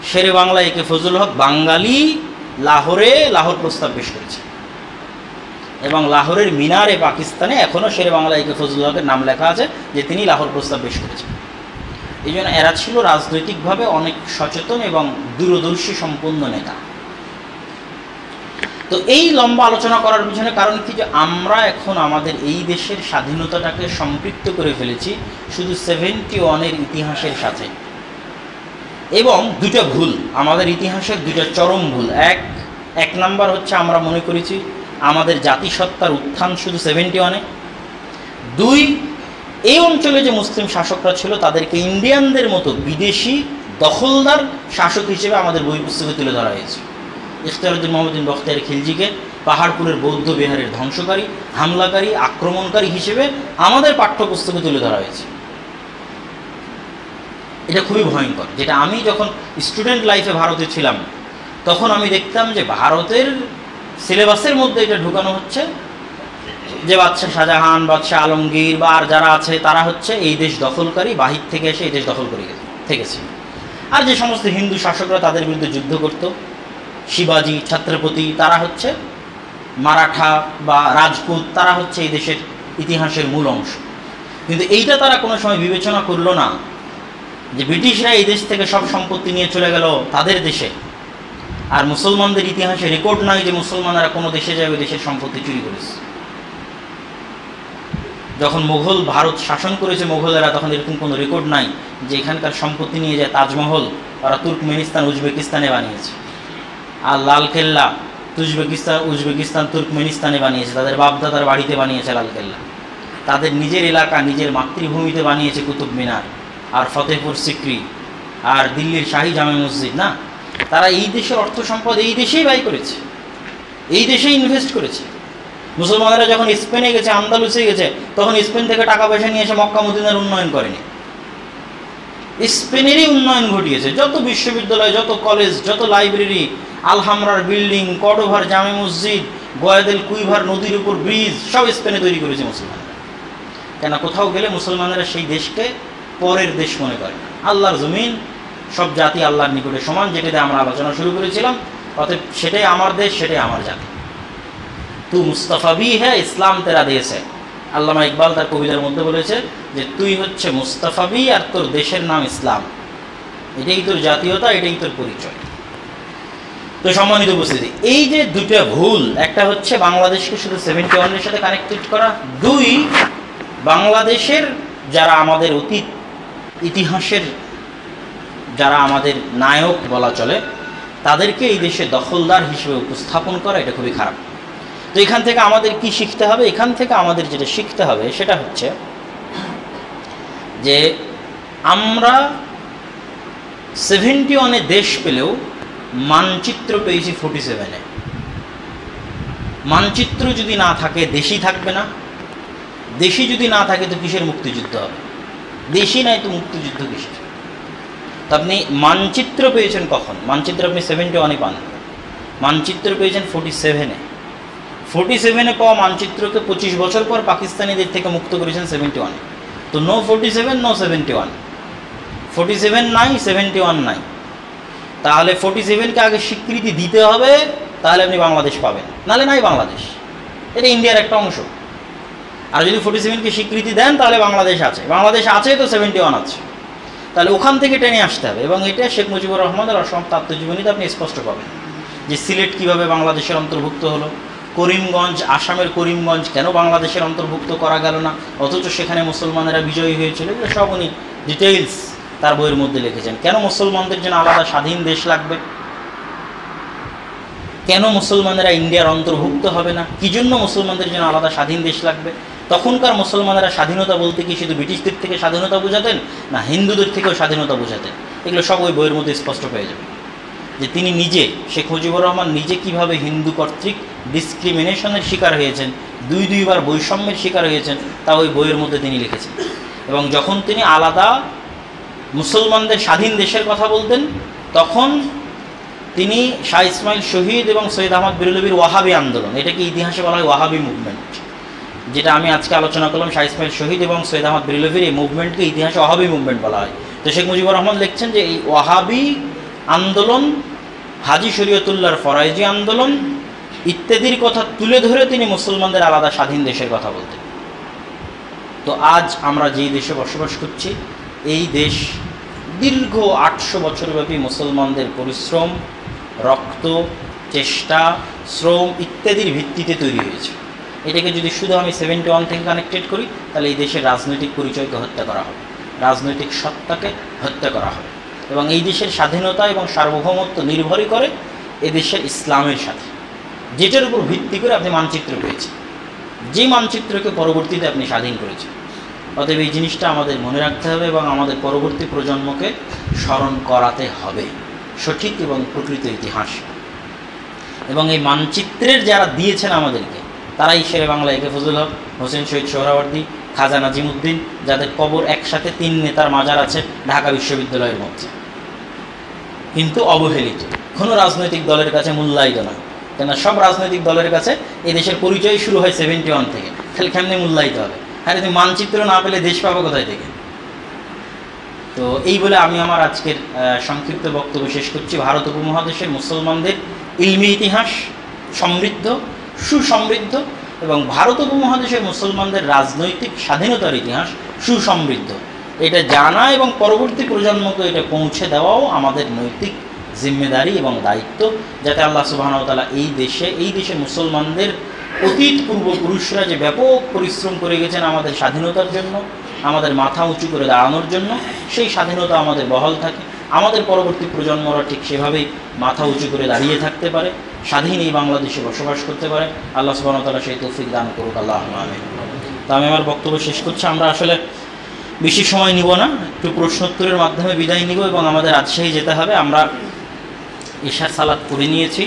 শেরে বাংলা একে ফজল হক বাঙালি লাহোর প্রস্তাব পেশ করেছে, এবং লাহোরের মিনারে পাকিস্তানে এখনও শেরে বাংলা একে ফজল হকের নাম লেখা আছে, যে তিনি লাহোর প্রস্তাব পেশ করেছেন। এই জন্য এরা ছিল রাজনৈতিকভাবে অনেক সচেতন এবং দূরদর্শী সম্পন্ন নেতা। তো এই লম্বা আলোচনা করার পিছনে কারণ কি, যে আমরা এখন আমাদের এই দেশের স্বাধীনতাটাকে সম্পৃক্ত করে ফেলেছি শুধু 71-এর ইতিহাসের সাথে। এবং দুটো ভুল, আমাদের ইতিহাসের দুটো চরম ভুল। এক নাম্বার হচ্ছে আমরা মনে করেছি আমাদের জাতিসত্তার উত্থান শুধু 71-এ। 2, এই অঞ্চলে যে মুসলিম শাসকরা ছিল তাদেরকে ইন্ডিয়ানদের মতো বিদেশি দখলদার শাসক হিসেবে আমাদের বই পুস্তকে তুলে ধরা হয়েছে। ইখতিয়ারউদ্দিন মোহাম্মদ বখতিয়ার খিলজিকে পাহাড়পুরের বৌদ্ধ বিহারের ধ্বংসকারী, হামলাকারী, আক্রমণকারী হিসেবে আমাদের পাঠ্যপুস্তকে তুলে ধরা হয়েছে। এটা খুবই ভয়ঙ্কর, যেটা আমি যখন স্টুডেন্ট লাইফে ভারতে ছিলাম তখন আমি দেখতাম যে ভারতের সিলেবাসের মধ্যে এটা ঢুকানো হচ্ছে যে বাদশাহ শাহজাহান, বাদশাহ আলমগীর বা আর যারা আছে তারা হচ্ছে এই দেশ দখলকারী, বাহির থেকে এসে এই দেশ দখল করে থেকেছে। আর যে সমস্ত হিন্দু শাসকরা তাদের বিরুদ্ধে যুদ্ধ করত, শিবাজি, ছত্রপতি, তারা হচ্ছে মারাঠা বা রাজপুত, তারা হচ্ছে এই দেশের ইতিহাসের মূল অংশ। কিন্তু এইটা তারা কোনো সময় বিবেচনা করলো না যে ব্রিটিশরা এই দেশ থেকে সব সম্পত্তি নিয়ে চলে গেল তাদের দেশে, আর মুসলমানদের ইতিহাসে রেকর্ড নাই যে মুসলমানরা কোনো দেশে যায় ওই দেশের সম্পত্তি চুরি করেছে। যখন মুঘল ভারত শাসন করেছে মোগলেরা, তখন এরকম কোনো রেকর্ড নাই যে এখানকার সম্পত্তি নিয়ে যায় তাজমহল ওরা তুর্কমেনিস্তান উজবেকিস্তানে বানিয়েছে, আর লালকেল্লা উজবেকিস্তান তুর্কমেনিস্তানে বানিয়েছে, তাদের বাপদাদার বাড়িতে বানিয়েছে লালকেল্লা, তাদের নিজের এলাকা নিজের মাতৃভূমিতে বানিয়েছে কুতুব মিনার আর ফতেহপুর সিক্রি আর দিল্লির শাহী জামে মসজিদ। না, তারা এই দেশের অর্থ সম্পদ এই দেশেই ব্যয় করেছে, এই দেশেই ইনভেস্ট করেছে। মুসলমানেরা যখন স্পেনে গেছে, আন্দালুসে গেছে, তখন স্পেন থেকে টাকা পয়সা নিয়ে এসে মক্কা মদিনার উন্নয়ন করেনি, স্পেনেরই উন্নয়ন ঘটিয়েছে। যত বিশ্ববিদ্যালয়, যত কলেজ, যত লাইব্রেরি, আলহামরার বিল্ডিং, কর্ডোভার জামে মসজিদ, গোয়াদেল কুইভার নদীর উপর ব্রিজ, সব স্পেনে তৈরি করেছে মুসলমানরা। কেন, কোথাও গেলে মুসলমানেরা সেই দেশকে পরের দেশ মনে করে না। আল্লাহর জমিন, সব জাতি আল্লাহর নিকটে সমান, যেটাতে আমরা আলোচনা শুরু করেছিলাম। অতএব সেটাই আমার দেশ, সেটাই আমার জাতি। তু মুস্তাফা বি হ্যাঁ, ইসলাম তেরা দেশ হ্যাঁ। আল্লামা ইকবাল তার কবিতার মধ্যে বলেছে যে তুই হচ্ছে মুস্তাফা বি আর তোর দেশের নাম ইসলাম, এটাই তোর জাতীয়তা, এটাই তোর পরিচয়। তো সম্মানিত উপস্থিতি, এই যে দুটো ভুল, একটা হচ্ছে বাংলাদেশকে শুধু 71-এর সাথে কানেক্টেড করা, 2 বাংলাদেশের যারা আমাদের অতীত ইতিহাসের যারা আমাদের নায়ক বলা চলে তাদেরকে এই দেশে দখলদার হিসেবে উপস্থাপন করা এটা খুবই খারাপ। তো এখান থেকে আমাদের কি শিখতে হবে? এখান থেকে আমাদের যেটা শিখতে হবে সেটা হচ্ছে যে আমরা 71-এ দেশ পেলেও মানচিত্র পেয়েছি 47-এ। মানচিত্র যদি না থাকে দেশই থাকবে না, দেশই যদি না থাকে তো কিসের মুক্তিযুদ্ধ হবে? দেশই নাই তো মুক্তিযুদ্ধ কিসের? তো আপনি মানচিত্র পেয়েছেন কখন? মানচিত্র আপনি 71-এ পান, মানচিত্র পেয়েছেন 47-এ। 47-এ পাওয়া মানচিত্রকে 25 বছর পর পাকিস্তানিদের থেকে মুক্ত করেছেন 71-এ। তো নো 47, নো 71। 47 নাই, 71 নাই। তাহলে 47-কে আগে স্বীকৃতি দিতে হবে, তাহলে আপনি বাংলাদেশ পাবেন, নাহলে নাই বাংলাদেশ। এটা ইন্ডিয়ার একটা অংশ। আর যদি 47-কে স্বীকৃতি দেন তাহলে বাংলাদেশ আছে, বাংলাদেশ আছে তো 71 আছে। তাহলে ওখান থেকে টেনে আসতে হবে। এবং এটা শেখ মুজিবুর রহমানের অসমাপ্ত আত্মজীবনীতে আপনি স্পষ্ট পাবেন যে সিলেট কীভাবে বাংলাদেশের অন্তর্ভুক্ত হলো, করিমগঞ্জ, আসামের করিমগঞ্জ কেন বাংলাদেশের অন্তর্ভুক্ত করা গেল না, অথচ সেখানে মুসলমানেরা বিজয়ী হয়েছিল। এগুলো সব উনি ডিটেইলস তার বইয়ের মধ্যে লিখেছেন। কেন মুসলমানদের জন্য আলাদা স্বাধীন দেশ লাগবে, কেন মুসলমানেরা ইন্ডিয়ার অন্তর্ভুক্ত হবে না, কী জন্য মুসলমানদের জন্য আলাদা স্বাধীন দেশ লাগবে। তখনকার মুসলমানেরা স্বাধীনতা বলতে কি শুধু ব্রিটিশদের থেকে স্বাধীনতা বোঝাতেন, না হিন্দুদের থেকেও স্বাধীনতা বোঝাতেন? এগুলো সব ওই বইয়ের মধ্যে স্পষ্ট পেয়ে যাবে যে তিনি নিজে, শেখ মুজিবুর রহমান নিজে কীভাবে হিন্দু কর্তৃক ডিসক্রিমিনেশনের শিকার হয়েছেন, দুইবার বৈষম্যের শিকার হয়েছেন, তা ওই বইয়ের মধ্যে তিনি লিখেছেন। এবং যখন তিনি আলাদা মুসলমানদের স্বাধীন দেশের কথা বলতেন তখন তিনি শাহ ইসমাইল শহীদ এবং সৈয়দ আহমদ বেরলভীর ওয়াহাবি আন্দোলন, এটাকে ইতিহাসে বলা হয় ওয়াহাবি মুভমেন্ট, যেটা আমি আজকে আলোচনা করলাম, শাহ ইসমাইল শহীদ এবং সৈয়দ আহমদ বেরলভীর এই মুভমেন্টকে ইতিহাসে ওয়াহাবি মুভমেন্ট বলা হয়। তো শেখ মুজিবুর রহমান লিখছেন যে এই ওয়াহাবি আন্দোলন, হাজি শরীয়তুল্লাহর ফরাইজি আন্দোলন ইত্যাদির কথা তুলে ধরে তিনি মুসলমানদের আলাদা স্বাধীন দেশের কথা বলতেন। তো আজ আমরা যেই দেশে বসবাস করছি, এই দেশ দীর্ঘ 800 বছরব্যাপী মুসলমানদের পরিশ্রম, রক্ত, চেষ্টা, শ্রম ইত্যাদির ভিত্তিতে তৈরি হয়েছে। এটাকে যদি শুধু আমি 71 থেকে কানেক্টেড করি তাহলে এই দেশের রাজনৈতিক পরিচয়কে হত্যা করা হবে, রাজনৈতিক সত্তাকে হত্যা করা হবে। এবং এই দেশের স্বাধীনতা এবং সার্বভৌমত্ব নির্ভরই করে এদেশের ইসলামের সাথে, যেটার উপর ভিত্তি করে আপনি মানচিত্র পেয়েছেন, যে মানচিত্রকে পরবর্তীতে আপনি স্বাধীন করেছেন। অতএব এই জিনিসটা আমাদের মনে রাখতে হবে এবং আমাদের পরবর্তী প্রজন্মকে স্মরণ করাতে হবে সঠিক এবং প্রকৃত ইতিহাস। এবং এই মানচিত্রের যারা দিয়েছেন আমাদেরকে, তারাই শেরে বাংলা একে ফজল হক, হোসেন শহীদ সোহরাওয়ার্দী, খাজা নাজিমুদ্দিন, যাদের কবর একসাথে 3 নেতার মাজার আছে ঢাকা বিশ্ববিদ্যালয়ের মধ্যে, কিন্তু অবহেলিত, কোনো রাজনৈতিক দলের কাছে মূল্যায়িত না। কেন সব রাজনৈতিক দলের কাছে এই দেশের পরিচয় শুরু হয় 71 থেকে, তাহলে কেমনি মূল্যায়িত হবে? হ্যাঁ, তুমি মানচিত্র না পেলে দেশ পাবো কোথায় থেকে? তো এই বলে আমি আমার আজকের সংক্ষিপ্ত বক্তব্য শেষ করছি। ভারত উপমহাদেশের মুসলমানদের ইলমি ইতিহাস সমৃদ্ধ, সুসমৃদ্ধ, এবং ভারত উপমহাদেশের মুসলমানদের রাজনৈতিক স্বাধীনতার ইতিহাস সুসমৃদ্ধ। এটা জানা এবং পরবর্তী প্রজন্মকে এটা পৌঁছে দেওয়াও আমাদের নৈতিক জিম্মেদারি এবং দায়িত্ব, যাতে আল্লাহ সুবহানাহু ওয়া তাআলা এই দেশে মুসলমানদের অতীত পূর্বপুরুষরা যে ব্যাপক পরিশ্রম করে গেছেন আমাদের স্বাধীনতার জন্য, আমাদের মাথা উঁচু করে দাঁড়ানোর জন্য, সেই স্বাধীনতা আমাদের বহাল থাকে, আমাদের পরবর্তী প্রজন্মরা ঠিক সেভাবেই মাথা উঁচু করে দাঁড়িয়ে থাকতে পারে, স্বাধীন এই বাংলাদেশে বসবাস করতে পারে। আল্লাহ সুবহানাহু ওয়া তাআলা সেই তৌফিক দান করুক, আল্লাহুম্মা আমিন। তো আমি আমার বক্তব্য শেষ করছি। আমরা আসলে বেশি সময় নিব না, একটু প্রশ্নোত্তরের মাধ্যমে বিদায় নিব এবং আমাদের রাজশাহী যেতে হবে। আমরা ইশার সালাত পড়ে নিয়েছি।